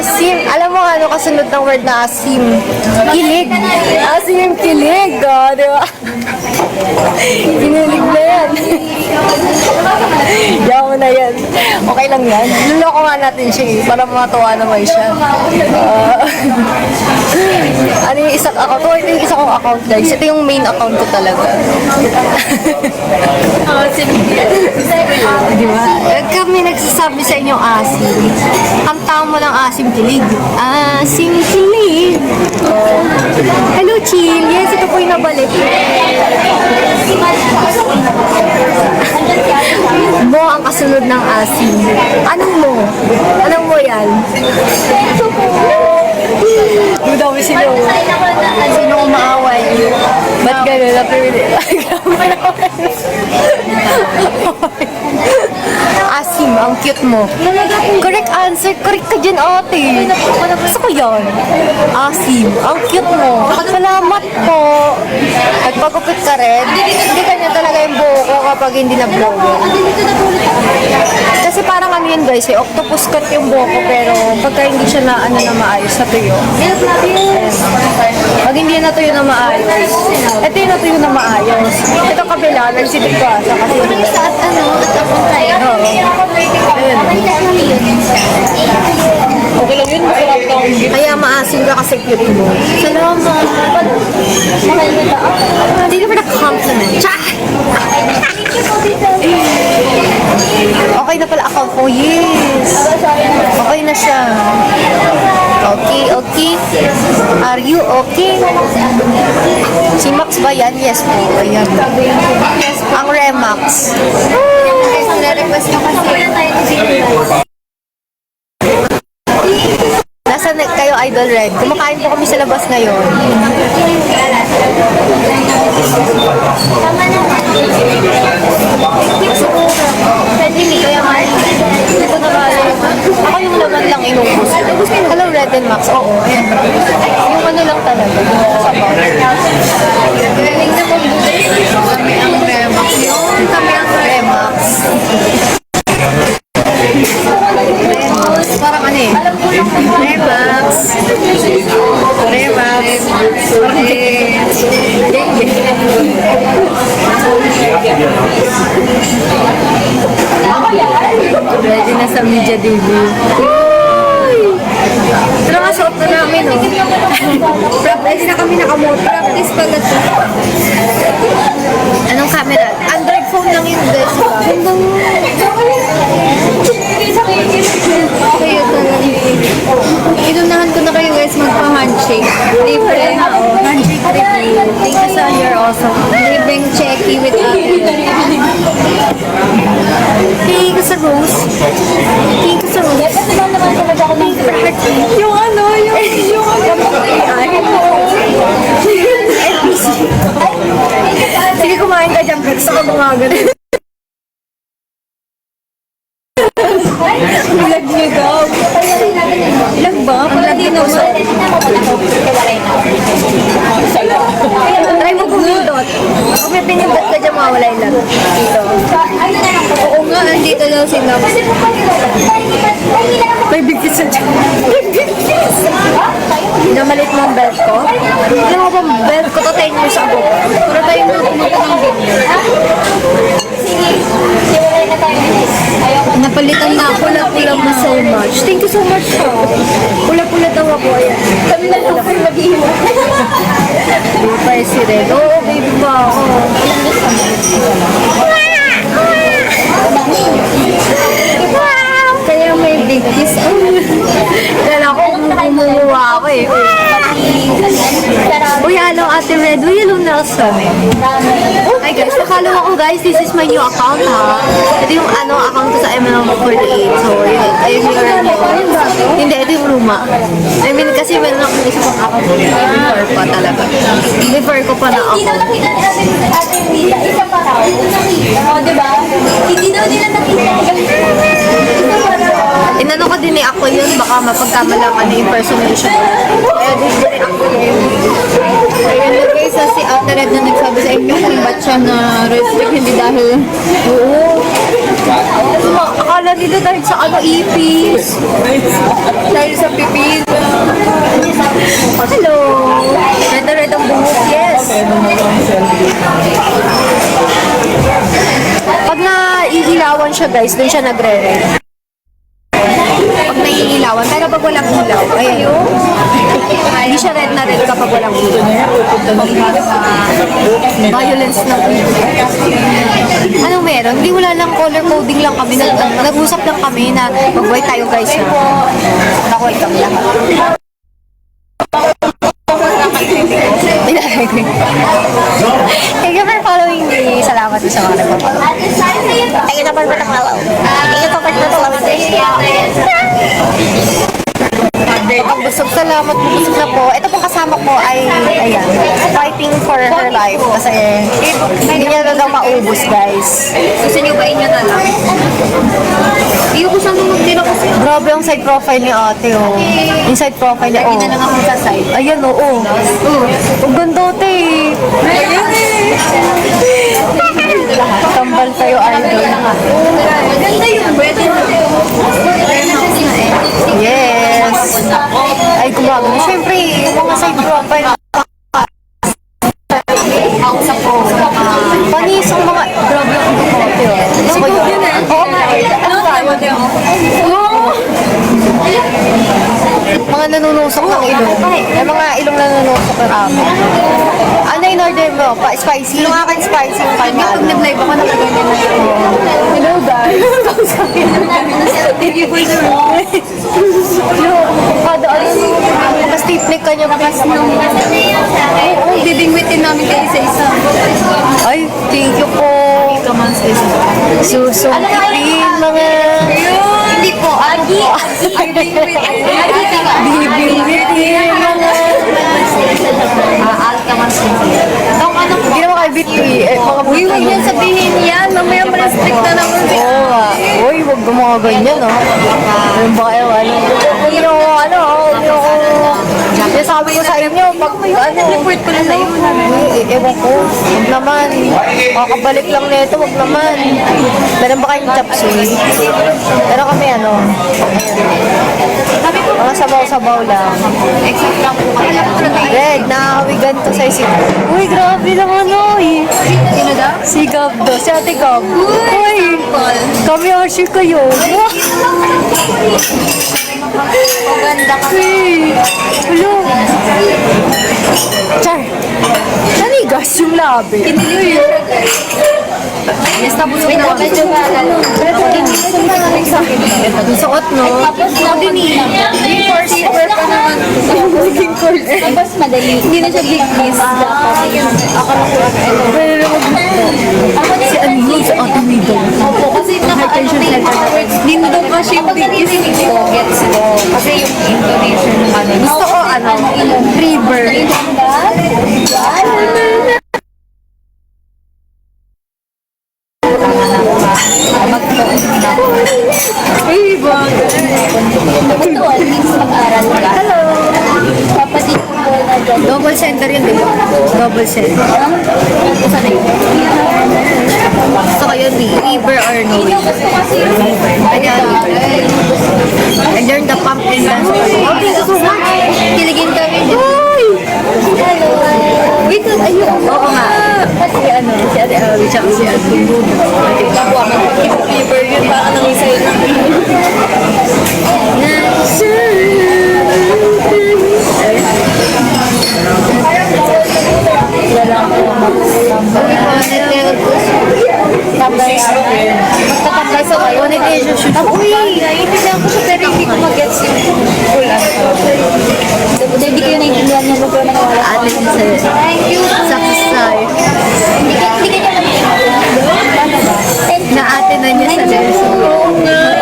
Asim. Alam mo ano kasunod ng word na asim? Kilig. Asim, kilig. Oh, di ba? Kinilig na yan. Yaw mo na yan. Okay lang yan. Luloko nga natin siya eh, para matuwa naman siya. Ano yung isang account? Oh, ito yung isang kong account, guys. Ito yung main account ko talaga. Di ba? Kami nagsasabi sa inyong asim. Kantahan mo lang asim kilig. Asim kilig. Oh. Hello, Chill. Yes, ito po yung nabalik. Mo ang kasunod ng asim. Anong mo? Anong mo yan? Dami sila. Sino umaaway? Ba't gano'n? Asim, ang cute mo. Correct answer. Correct ka dyan, ate. Gusto ko yan. Asim, ang cute mo. Salamat po. Nagpagupit ka rin. Hindi kanya talaga yung buho ko kapag hindi na-blow. Kasi parang ano yun, guys, octopus cut yung buho ko, pero pagka hindi siya na ano na maayos sa tuyo. Pag hindi na tuyo na maayos. Ito yung natuyo na maayos. Ito kabila, nagsilip ko asa kasi At ano, tapos tayo. Okay lang yun, masarap ka. kaya maasim ka kasi cute mo. Salamat. Mahal mo ba? Hindi ka pa na-compliment. Tsa! Thank you po, Tita. Okay na pala account ko. Yes! Okay na siya. Okay, okay. Are you okay? Si Max ba yan? Yes po. Ayan. Ang Remax. Na-request ko kasi. Nasaan kayo, Idol Red? Kumakain po kami sa labas ngayon. Tama naman. Pwede hindi kaya Mark. Hindi ko nabala. Ako yung laman lang inubos. Hello, Red and Max. Oo. Yung ano lang talaga. Sabaw. Galing na po. Kami ang Remax. Yung kami ang Remax. Parang ano eh. Remax. Remax. Ready na sa media debut. Ito nga suot na namin, no? Practice na kami nakamot. Practice pala ito. Anong camera? Android phone lang yun, guys. Gandang... Kayo talaga. Inunahan ko na kayo, guys, magpa-handshake. Libre. Handshake review. Thank you sa you're awesome. Libreng checky with Ate. Thank you sa Rose. Thank you sa Rose. Kasi ba naman talaga ako ng Yung ano, yung Sige, kumain ka dyan, gusto ko gumagal. Vlog niyo daw. Vlog ba? Pala di naman. Try mo pumindot. Kung may pinindot ka dyan, mawala yung lag. Dito. Oo nga, andito daw si Nam. May big kiss sa dyan. Big kiss! Pinamalit belt ko? Alam mo ba, belt ko to 10 years ago. Para tayo pumunta ng video. Sige, siwalay na tayo. Ayoko na. Napalitan na ako, pula-pula mo so much. Thank you so much, ha. Pula-pula daw ako, ayan. Kami na lang kayo mag-iiwan. Baby president. Oo, baby ba ako? Ilang gusto mo? Kaya may big kiss. Kala ko kumuha ako eh. Uy, hello Ate Red. Uy, hello Nelson. Hi guys, nakalaw ako guys. This is my new account ha. Ito yung account ko sa ML48. So, yun. Ayun yung hindi, ito yung luma. I mean, kasi meron akong isa pang account before pa talaga. Before ko pa na Hindi daw ako. nakita ni Ate Rita. Isa pa raw. O, diba? Hindi daw nila nakita. Isa pa raw. Inano ko din ako yun, baka mapagkamalaman na impersonation. Kaya din ako yun. Ayun na guys, si Ate Red na nagsabi sa inyo kung ba't siya na restrict, hindi dahil Akala nila dahil sa ipis. Dahil sa pipis. Hello. Red na red ang buhok. Yes. Pag naiilawan siya guys, doon siya nagre-red. Pag naiilawan, pero pag walang ilaw, ayun. Hindi siya red na red kapag walang ilaw. Violence ng ilaw. Anong meron? Hindi, wala lang, color coding lang kami. Nag-usap lang kami na mag-white tayo guys na na-welcome lahat. Thank you for following me. Salamat sa mga nagpapalo. Thank you for follow. Thank you for follow. Ang busog, salamat po. Busog na po. Ito pong kasama ko ay, ayan, fighting for her life. Kasi hindi niya na daw maubos, guys. gusto niyo ba inyo na lang? Hindi ko saan din ako siya. Grabe ang side profile ni ate, oh. Yung side profile niya, oh. Hindi na lang ako sa side. Ayan, oo. Ang ganda, ate. Ayan, eh. Tambal tayo, idol. Maganda yung bread. Yes. Ay, gumagano. Siyempre, yung mga side profile. Ako sa phone. Panis ang mga... Grabe ang dukote, oh. Siguro yun eh. Oo, ano ba? Mga nanunusok ng ilong. May mga ilong nanunusok ng amin. Ano in order mo? Pa-spicy? Yung akin spicy yung kanya. Pag nag-live ako, nakaganyan na yun. Hello guys. Thank you for the Hello. Kada ano. Naka-steep neck ka niya. Oo, didingwitin namin kayo isa-isa. Ay, thank you po. Susungkitin mga... Hindi po, agi. Bibingwitin mga... Hindi naman kayo bitwi. Mga Uy, huwag bitwi. yan sabihin yan. Mamaya ma-restrict na naman si Oo nga. Uy, huwag ka mga ganyan, no? Ano ba kayo, ano? Huwag niyo, huwag niyo ako... Sabi ko sa inyo, pag ano... Report ko na sa'yo. Ewan ko, huwag naman. Makakabalik lang nito, huwag naman. Meron ba kayong chop suey? Pero kami ano, mga sabaw-sabaw lang. Exact lang po kami. Red, nakawigan to sa isip. Uy, grabe lang ano eh. Sino daw? Si Gab do, si Ate Gab. Uy, kami Archie kayo. Maganda ka. Uy, hello. Char, nanigas yung labi. Kinilig siya, guys. Yes, tapos Wait, na medyo malalo. Ako din eh. Suot, no? Tapos Ako din eh. Yung course pa naman. Naging course. Tapos madali. Hindi na siya big kiss. Ako lang po. Ako din. Si Anilo sa ating middle. Opo, kasi Hypertension center. Hindi mo daw kasi yung big kiss. Gets ko. Kasi yung intonation ng ano. Gusto ko ano? River. Ay, bagay. Ito, next mag-aral ka. Hello. Papatik ko na dyan. Double center yun, di ba? Double center. Sana yun. Gusto ko yun, river or no river. Gusto kasi yung Ayan. I learned the pumpkin dance. Oh, thank you so much. Kiligin kami. Uy! Kapwa ka mag-fever yun, baka nang isa yun. Tambay magtatambay sa kayo. Uy, naiintindihan ko siya pero hindi ko mag-gets yung full hindi ko yun naiintindihan yung lugar na wala. Ate ko sa'yo. Thank you. Saksasay. Hindi ka paano ba? Na ate na niya sa lesson. Oo nga.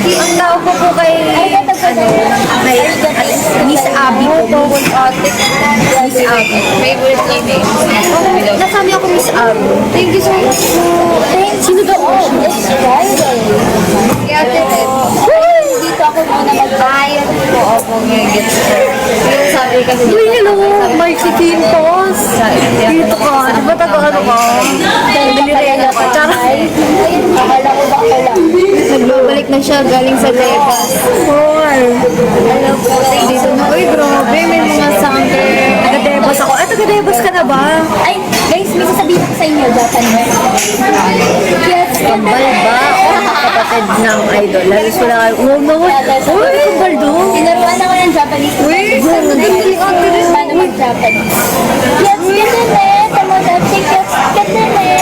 Ang tawag ko po kay, kay Miss Abby po. Miss Abby. Favorite name eh. Nasami ako Miss Abby. Thank you so much po. Sino daw? It's Friday. Kaya dito ako muna mag-bayad po ako ngayon. Yung sabi kasi Uy, hello, Marcy Quintos. Dito ka. Di ba taga-ano ka? Daliriya ka. Tsaka, akala ko ba ako lang. nagbabalik na siya galing sa Tebas. Hello po. Thank you so much. Uy, grabe, may mga sangre. Taga-Tebas ako. Ay, taga-Tebas ka na ba? Ay, guys, may sasabihin ko sa inyo, Japanese. Yes, Kambal ba? Kapatid ng idol. Lalos wala kayo. Oh, no. Uy, kambal doon. Tinuruan ako ng Japanese. Uy, nagiging ate rin. Paano mag-Japanese? Yes, ganun eh. Tama dati, yes, ganun eh.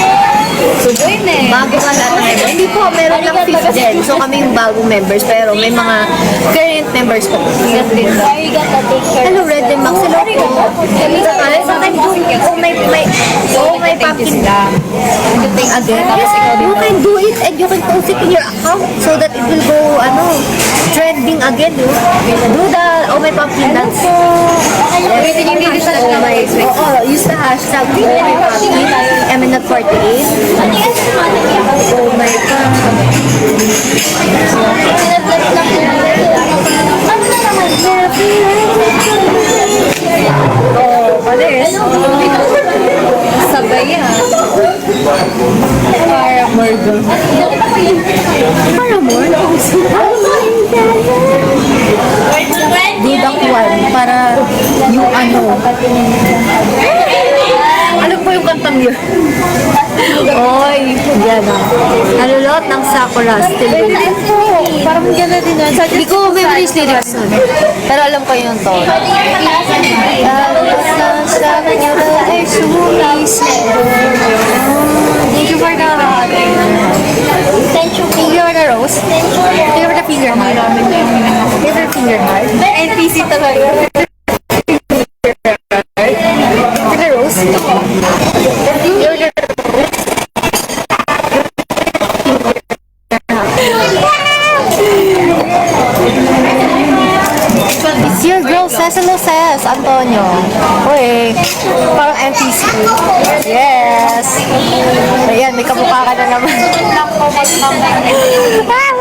Sudoy na eh. Bago ka lahat ng member. Hindi po, meron lang 5th gen. So kami yung bagong members. Pero may mga current members po. Arigato, take care. Hello, Red and Max. Hello po. Sometimes may pumpkin thing again. Yes, you can do it and you can post it in your account so that it will go, trending again. Do the my pumpkin dance. Pwede nyo dito sa Use the hashtag MNF48. Ano yan? Oh my God. Sinablat lang yun. Ano na naman? Palis. Sabay yan. Paramore doon. Paramore? Dudak one para yung ano po yung kantang yun? Oy, yan Nalulot ng Sakura still. Parang gano'n din yan. Hindi ko memories lyrics nun. Pero alam ko yung to. Thank you for the Thank you. Thank you for the rose. Thank you for the finger heart. Favorite finger heart. NPC talaga. For the rose. It's your girl, Cecilo Says, Antonio. Uy, parang NPC. Yes. Ayan, may kamukha ka na naman.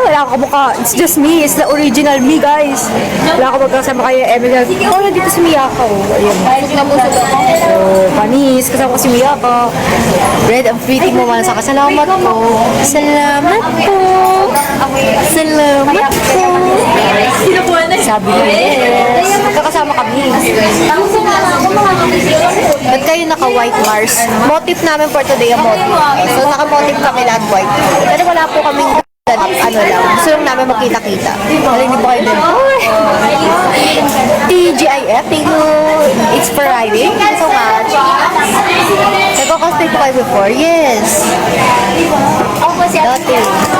Wala akong kamukha. It's just me. It's the original me, guys. Wala akong magkasama kayo, Emily. Oh, nandito si Miyako. Ayun. So, panis. Kasama ko si Miyako. Red, ang pretty mo man sa kasalamat po. Salamat po. Salamat po. Sabi ko, yes. Kakasama kami. Ba't kayo naka-white Mars? Motif namin for today ang motif. So, naka-motif kami lahat white. Pero wala po kaming lang. Gusto lang namin magkita-kita. Wala hindi po kayo din. TGIF, thank you. It's Friday. Thank you so much. Nagkakastay po kayo before? Yes.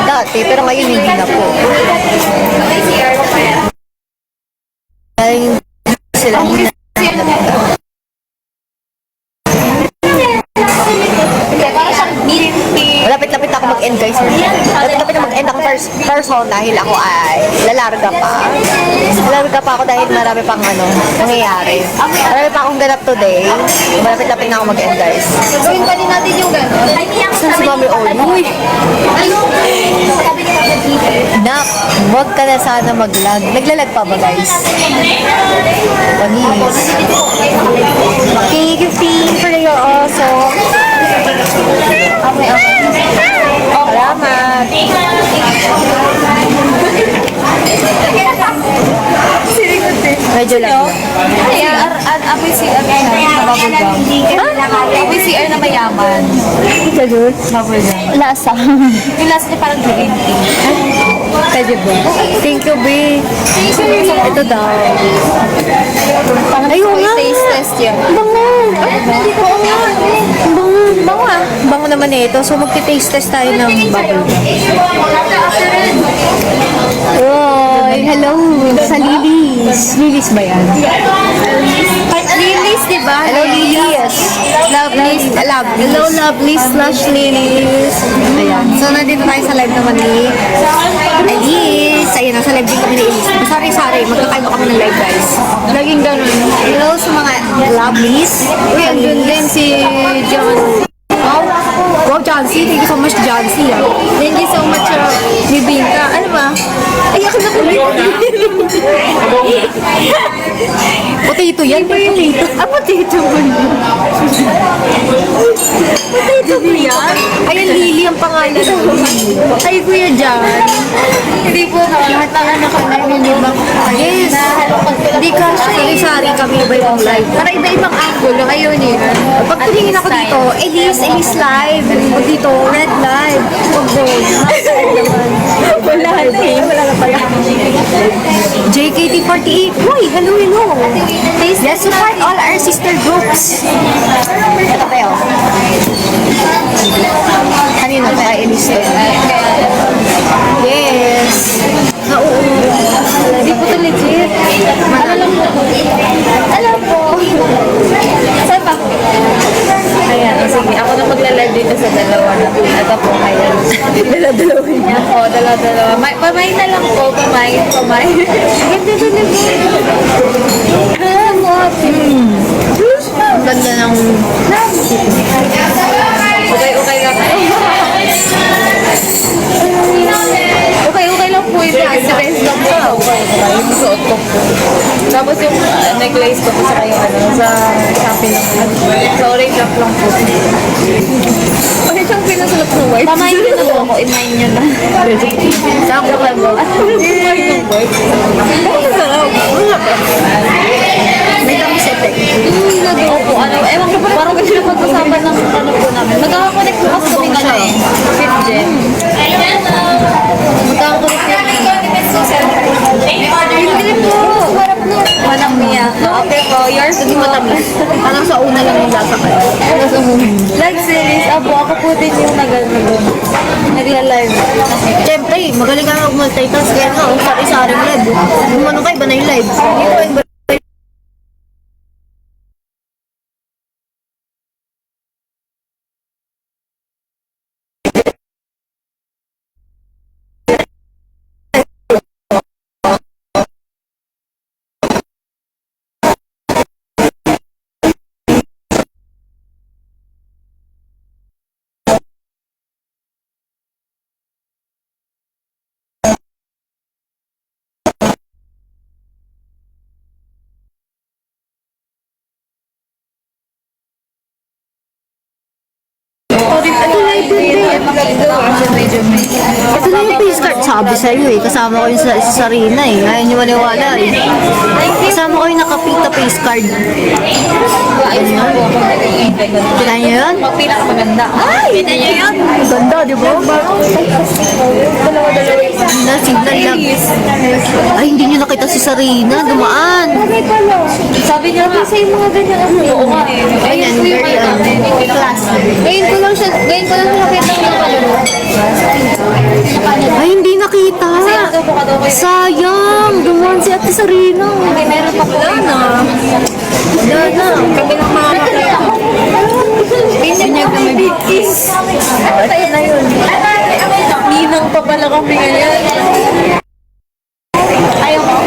Dati. Pero ngayon hindi na po. Dahil sila hindi na. Malapit-lapit ako mag-end, guys. Malapit-lapit na mag-end ako first home dahil ako ay lalarga pa. Lalarga pa ako dahil marami pang nangyayari. Marami pa akong ganap today. Malapit-lapit na ako mag-end, guys. Gawin pa din natin yung gano'n. Saan si Mami Oli? Uy! Nak, huwag ka na sana mag-lag. Naglalag pa ba, guys? Panis. Thank you, Fee, for your also. Okay. Salamat. Medyo lang. Apoy CR na bubblegum. Apoy CR na mayaman. Ganun. Bubblegum. Lasa. Yung lasa niya parang green tea. Pwede ba? Thank you, babe. Ito daw. Ayun nga. Taste test yun. Bango. Bango ah. Bango naman eh ito. So magti-taste test tayo ng bubble. Oy, hello. Sa Lily's. Lily's ba yan? Lilis, di ba? Hello, Lily's. Lovelies. Hello, Lovely's slash Lily's. Ayan. So, nandito tayo sa live naman ni Elise. Ayan, nasa live din kami ni Elise. Sorry. Magkakaiba kami ng live, guys. Laging ganun. Hello sa mga Lovely's. Uy, andun din si John. Wow, Jancy. Thank you so much, Jancy. Thank you so much, Bibingka. Ano ba? Ay, ako na potato yan. Potato. Potato ba yun? Potato ba yan? Ayan, Lily ang pangalan. Ay, Kuya Jan. Hindi po lahat ng anak ko narinig ba? Yes. Hindi ka sari-sari kami iba-ibang live. Para iba-ibang angulo. Ayun yun. Pag tumingin ako dito, Elise live. Pag dito, Red live. Pag doon, wala na eh. Wala na pala. JKT48. Uy, hello. Let's support all our sister groups. Ito kayo. Kanino kaya Elise? Yes. Hindi po ito legit. Alam po. Saan ba? Ayan, sige. Ako na magla-live dito sa dalawa na. Ito po, ayan. Dala-dalawa niya. Oo, dalawa. Pamay na lang po. Pamay. Ang ganda ng... Okay lang. Okay lang po ito. Rest lang po. Yung suot ko po. Tapos yung necklace ko po sa kayo, sa Shopee lang po. Sa orange lang po. Bakit siyang pinasulat ng white? Pamayin nyo na po ako. Inline nyo na. Saan ko lang ba? Inline ng white. May tamis effect. Opo, ewan ko po, parang kasi napag-usapan ng po namin. Magkakakonect po kasi kami eh. 5th gen. Magkakakonect po kami. Hindi po. Walang niya. Okay po, yours. Hindi matamis. Parang sa una lang yung lasa kayo. Live series, ako po din yung nagla-live. Siyempre, magaling ka mag-multitask. Kaya nga, sari-saring live. Yung ano kayo, ba na yung live? Hindi ko yung ito na yung face card. Sabi sa'yo eh. Kasama ko yung sa Sarina eh. Ayaw niyo maniwala eh. Kasama ko yung nakapita face card. Kaya niyo yun? Pinakamaganda. Ay! Kita niyo yun? Ganda, di ba? Dalawa-dalawa yung Signal lang. Ay, hindi niyo nakita si Sarina. Dumaan. sabi niya, sa yung mga ganyan ako. Oo nga eh. Ayan, very class. Ngayon ko lang siya nakita ng Ay, hindi nakita. Sayang. Dumaan si Ate Sarina. Okay, meron pa po. Wala na. Kami ng mga Binyag na may bigkis. Tayo na yun. Ninang pa pala kami ngayon. Ayaw mo.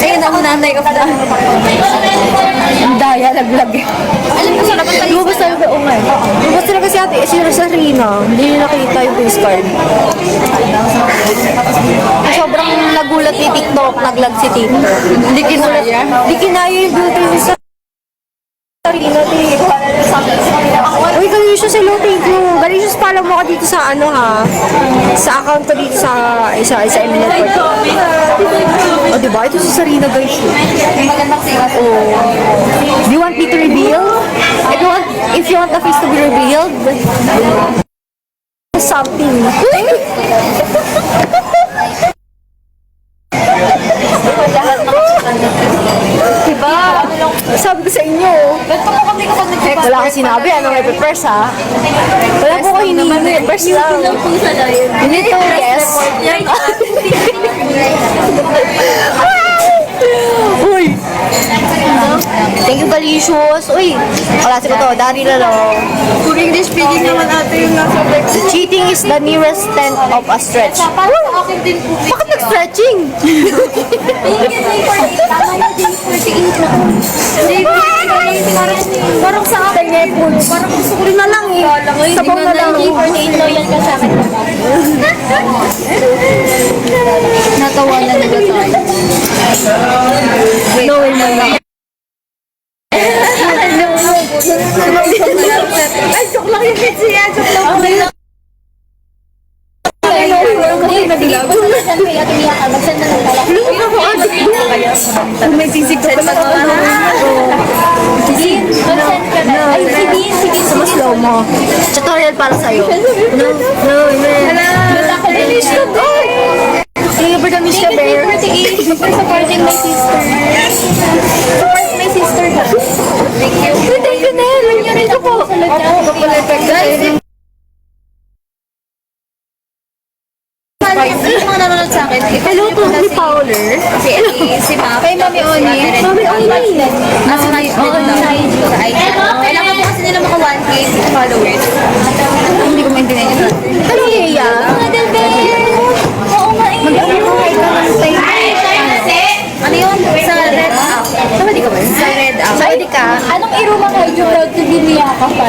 Ayun ako nanay of the... Ang daya, laglag. Alam mo sa dapat Lumabas tayo ba? Oo nga. Lumabas talaga si Ate Sarina. Hindi niya nakita yung face card. Sobrang nagulat ni TikTok. Naglag si TikTok. Hindi kinaya yung beauty ni Sarina. Uy, Galicious, hello, thank you. Galicious, follow mo ka dito sa sa account ko dito sa Eminent Party. O, diba? ba? Ito si Sarina guys. Magandang sikas. Do you want me to reveal? If you want the face to be revealed, something. Diba? Sabi ko sa inyo. Ganito po kami kapag nag-text. Wala akong sinabi, ano may prepare ha? Wala po ko hinihingi. First lang. Lang po sa layo. Hindi to, yes. Uy! Thank you, Galicious. Uy, klase ko to. Dari Lalo. Kung English speaking naman ate yung nasa text. Cheating is the nearest tenth of a stretch. Para sa akin din po. Bakit nag-stretching? Tama na din 48 na. Parang sa akin eh po. Parang gusto ko rin na lang eh. Sabaw na lang. 48 loyal ka sa akin. Natawa na nila sa akin. No, no, no. Ay, joke lang yung bitch yan. Joke lang po. Magsend na lang pala. May sisig ka pa Dean, magsend ka na. Ay, si Dean. Sa mas slow mo. Tutorial para sa'yo. No, no, Release na to. Sige, Bergamish ka, Thank you, Bear. 48. For supporting my sister. Support my sister ha. Thank you. Thank you, Nel. Nangyari ko po. Guys, yung mga nanonood sa akin, Hello to si Fowler. si Ma. Kay Mami Oni. Mami Oni. As much kailangan po kasi nila maka 1K followers. Hindi ko maintindihan yun. Hello, Leia. Mga Delbel! Oo nga Ano yun? Sa Red App. Sama di ka ba? Sa Red App. Sa ID ka. Anong iruma kayo yung proud to be niya ka pa?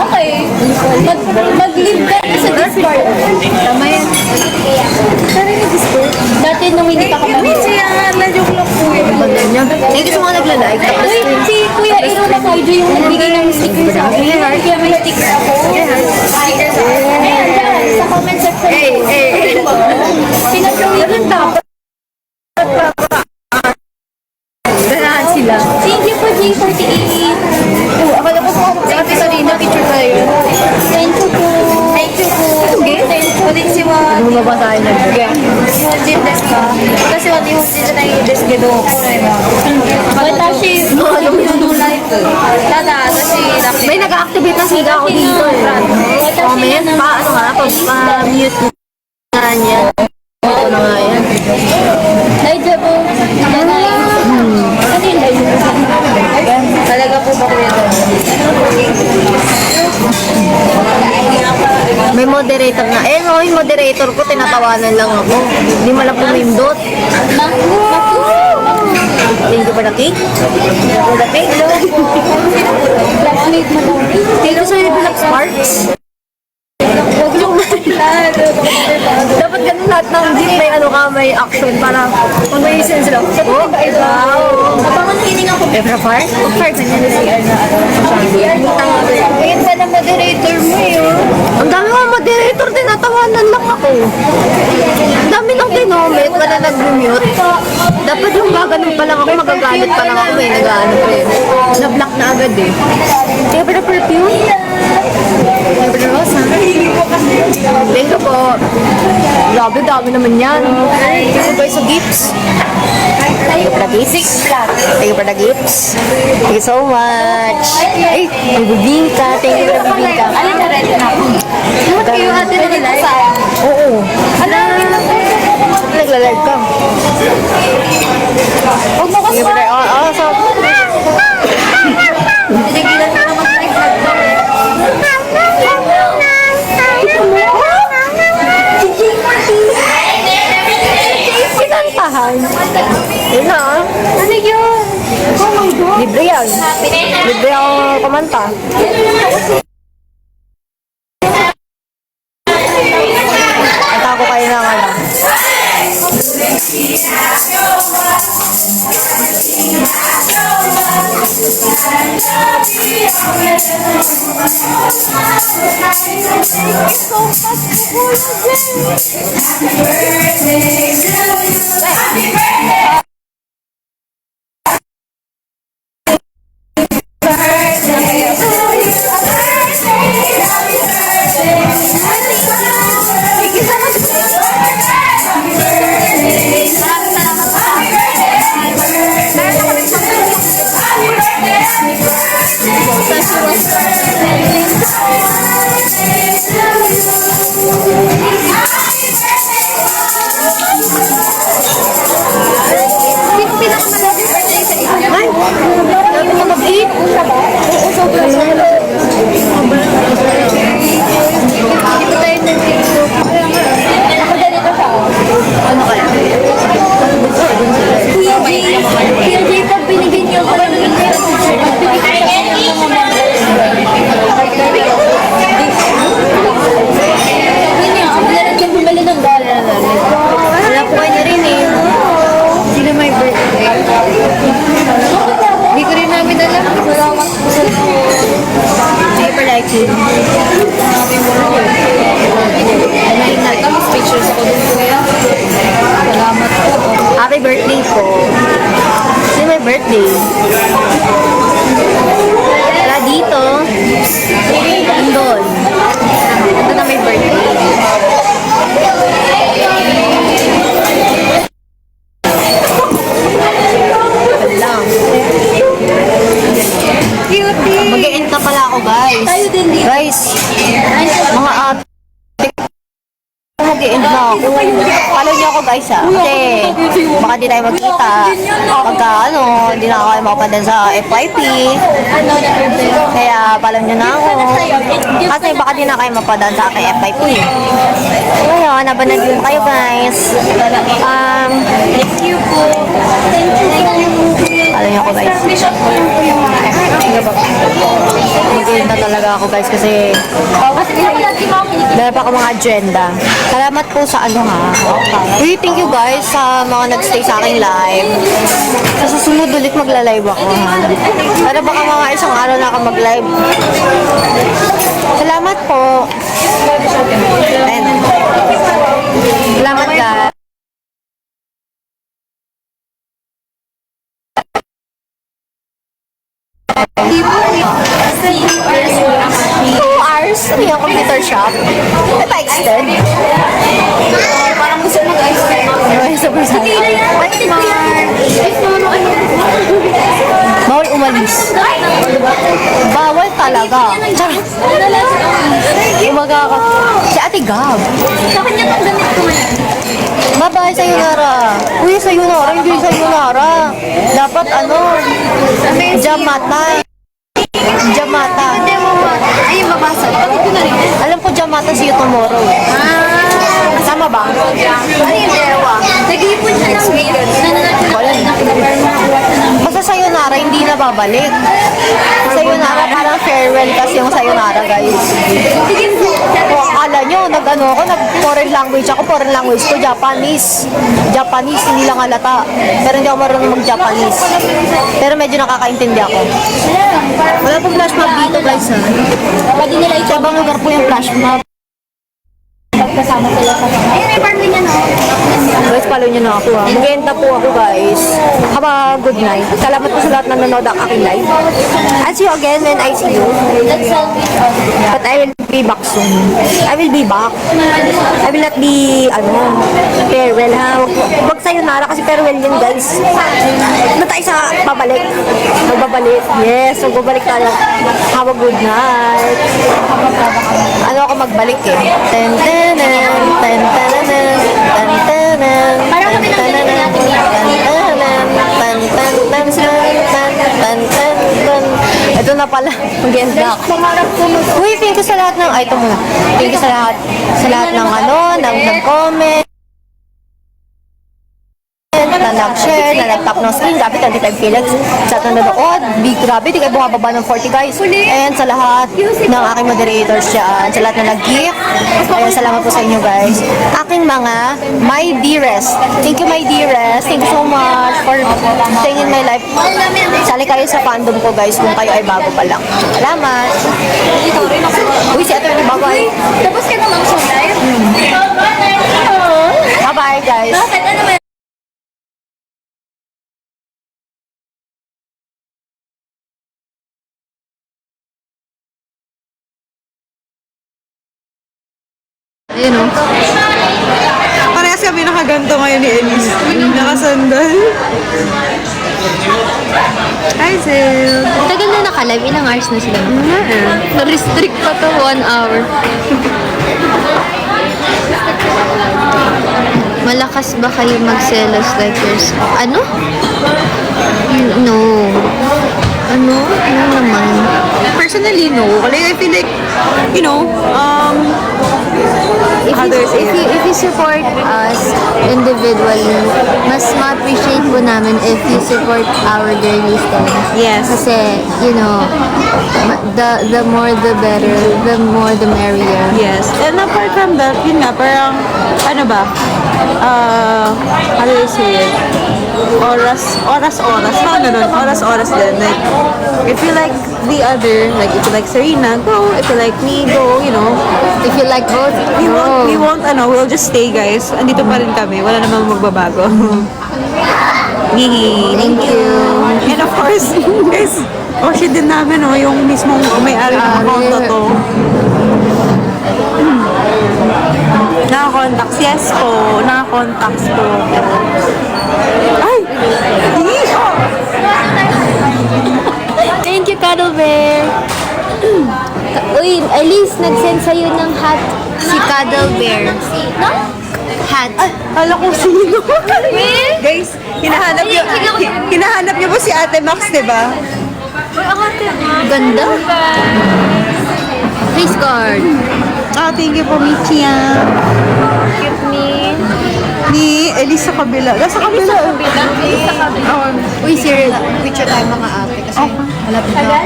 Okay. Mag-live ka na sa Discord. Tama yan. Saan yung Discord? Dati nung hindi pa ka mag-live. Siya, na-joke lang po yun. Thank you sa mga nagla-like. Uy, si Kuya Iruma Kaijo yung nagbigay ng sticker sa akin. Kaya may sticker ako. Sticker sa akin. Ayan, dyan. Sa comment section. Pinag-show yun dapat. Ganahan sila. Thank you for J48. Ako na po sa mga Sarina, picture tayo. Thank you po. Thank you po. Thank you. Konnichiwa. Ano ba ba tayo nag-gay? Honjin desu ka? Kasi wali honjin na yung desu kedo, korai wa. Watashi, life. Tada, watashi, May nag-activate na siga ako dito eh. Comment, ano nga, pag-mute na niya. Ito na nga yan. Daijabu. Nanay. Ano yung daijabu? Talaga po ba kuya doon? May moderator na. Eh, no, yung moderator ko, tinatawanan lang ako. Hindi mo lang pumindot. Thank you for the cake. For the cake. Hello po. Classmate mo daw. Thank you sa Black Sparks. Huwag yung Dapat ganun lahat ng jeep may ano ka, may action para kung may isin sila. Oh, wow! Napangakinig ako. Ebra Far? O Far, ganyan na CR na ano. Ayun pa na moderator mo yun. Ang dami mga moderator din, natawanan lang ako. Ang dami nang dinomet, wala nag-mute. Dapat yung gaganon pa lang ako, magagalit pa lang ako eh, nag-ano pa eh. Na-block na agad eh. Kaya ba na perfume? Kaya ba na rose ha? Thank you po. Grabe, dami naman yan. Thank you guys sa gifts. Thank you for the gifts. Thank you for the gifts. Thank you so much. Ay, may bibingka. Thank you for the bibingka. Alin na red na ako? Yung ate na nila sa Oo. Nagla-live ka. huwag mo kasi So, tinigilan mo naman sa vlog ko. pinantahan. Yun na ah. Ano yun? Oh my God. Libre yan. Libre ang kumanta. Ata ko kayo ng ano. ko. Kasi may birthday. Wala dito. Andun. Ito na may birthday. Lang. Mag-e-end na pala ako, guys. Tayo din dito. Guys, mga ate, mag-e-end na ako. Follow niyo ako, guys, ha. Kasi, baka di tayo magkita. Pagka, hindi na ako kayo makapandan sa FYP. Kaya, follow niyo na ako. Kasi, baka di na kayo mapadan sa aking FYP. Ngayon, nabanag yun kayo, guys. Thank you po. Thank you. Follow niyo ako, guys. Mag-e-end na talaga ako, guys, kasi meron pa ako mga agenda. Salamat po sa ano, ha. Really, thank you, guys, sa mga nagstay sa aking live. Sa susunod ulit magla-live ako, ha. Pero baka mga isang araw na ako mag-live. Salamat po. Ayan. Salamat, guys. Hours? Ano yung computer shop? May pa-extend? Parang gusto mo guys. Ano sa person? Bawal umalis. Bawal talaga. Umaga ka. Si Ate Gab. Sa kanya pang damit ko ngayon. Bye-bye, sayonara. Uy, sayonara. Hindi sayonara. Dapat Jamata. Jamata. Ay, mabasa. Bakit ko na rin? Alam ko Jamata see you tomorrow. Kasama ba? Ano yung dalawa? Nag-iipon siya ng weekend. Basta sayonara, hindi na babalik. Sayonara, parang farewell kasi yung sayonara, guys. Sige po. Kung akala nyo, nag-foreign language ako, foreign language ko, Japanese. Japanese, hindi lang halata. Pero hindi ako marunong mag-Japanese. Pero medyo nakakaintindi ako. Wala pong flash mob dito, guys, ha? Pwede nila ito. Sa ibang lugar po yung flash mob. Pagkasama sila sa mga. Ayun, may party niya, no? Guys, follow nyo na ako, ha? Magenta po ako, guys. Have a good night. Salamat po sa lahat na nanonood ang aking live. I'll see you again when I see you. Let's celebrate. But I will be back soon. I will be back. I will not be, farewell, ha? Huwag sayonara kasi farewell yun, guys. Ano tayo sa babalik? Magbabalik. Yes, magbabalik tayo. Have a good night. Ano ako magbalik, eh? Ten, ten, ten, ten, ten, ten, ten, ten, Parang kami nang ganito natin ito na pala, mag-end-up. Uy, thank you sa lahat ng, ito muna. Thank you sa lahat ng nag-comment, na nag-share, na nag-tap ng screen. Grabe, 25 Felix. Sa nanonood, grabe, di kayo bumababa ng 40, guys. And sa lahat ng aking moderators dyan, sa lahat na nag-gift, ayun, salamat po sa inyo, guys. Aking mga my dearest. Thank you, my dearest. Thank you so much for staying in my life. Sali kayo sa fandom ko, guys, kung kayo ay bago pa lang. Salamat. Uy, si Ate, bye-bye. Tapos ka naman sa live? Bye-bye, guys. Bakit? Ano ba? Ayun, o. Parehas kami nakaganto ngayon ni Elise. Nakasandal. Hi, Sil. Tagal na naka-live. Ilang hours na sila na-restrict pa to 1 hour. Malakas ba kayo magselos like yours? Ano? No. Ano? Ano naman? Personally, no. Like, I feel like, If you support us individually, mas ma-appreciate po namin if you support our girlies din. Yes. Kasi, the more the better, the more the merrier. Yes. And apart from that, yun nga, parang, ano ba? How do I say it? Oras. Parang ganun. Oras din. Like, if you like the other, like, if you like Serena, go. If you like me, go, If you like both, we'll just stay, guys. Andito pa rin kami. Wala namang magbabago. Thank you. And of course, guys, Oshi din namin, oh, yung mismong may-ari ng account na to. Naka-contacts, yes po. Naka-contacts po. Ay! Di! Oh! Thank you, Cuddle Bear. Uy, Elise, nag-send sa'yo ng hat. Si Cuddle Bear. No? Hat. Hala ko sino. Guys, hinahanap niyo po si Ate Max, diba? Ganda. Face card. Ah, thank you po, Michia. Cute me. Ni Elisa Kabila. Nasa kabila. Uy, sir, picture tayo mga ate. Kasi malapit na.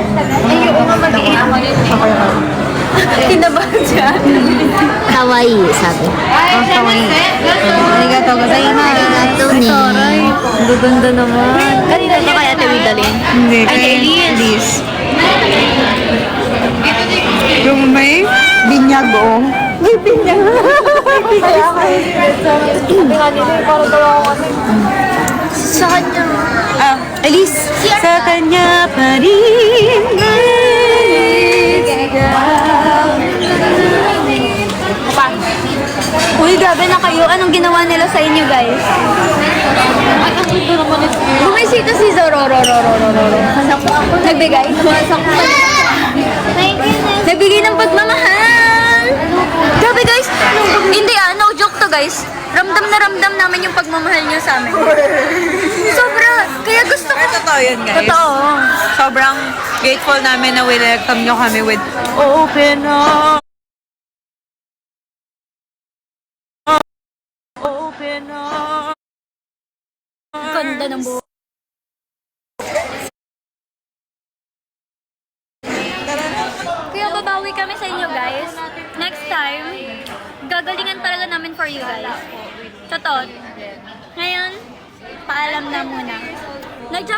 Ay, yung nga mag-iit. Kinabahan siya. Kawaii, sabi. Oh, kawaii. Arigato gozaimasu. Arigato ni. Ang gaganda naman. Kanina ba kaya Ate Widalin? Hindi, kay Elise. Yung may binyag, oh. May binyag. Sabi nga nila, parang daw ako kasi. Sa kanya. Ah, Elise. Sa kanya pa rin. Uy, grabe na kayo. Anong ginawa nila sa inyo, guys? Ay, ang ito naman ito. Bumisita si Zororo. Nagbigay? Nagbigay ng pagmamahal. Grabe, guys. Hindi no joke to, guys. Ramdam na ramdam namin yung pagmamahal niyo sa amin. Sobra. Kaya gusto ko. Totoo yun, guys. Totoo. Sobrang grateful namin na welcome nyo kami with open arms. Open arms. Ganda ng buhay. Kaya babawi kami sa inyo, guys. Next time, gagalingan talaga namin for you, guys. Totoo. Ngayon, paalam na muna. Nag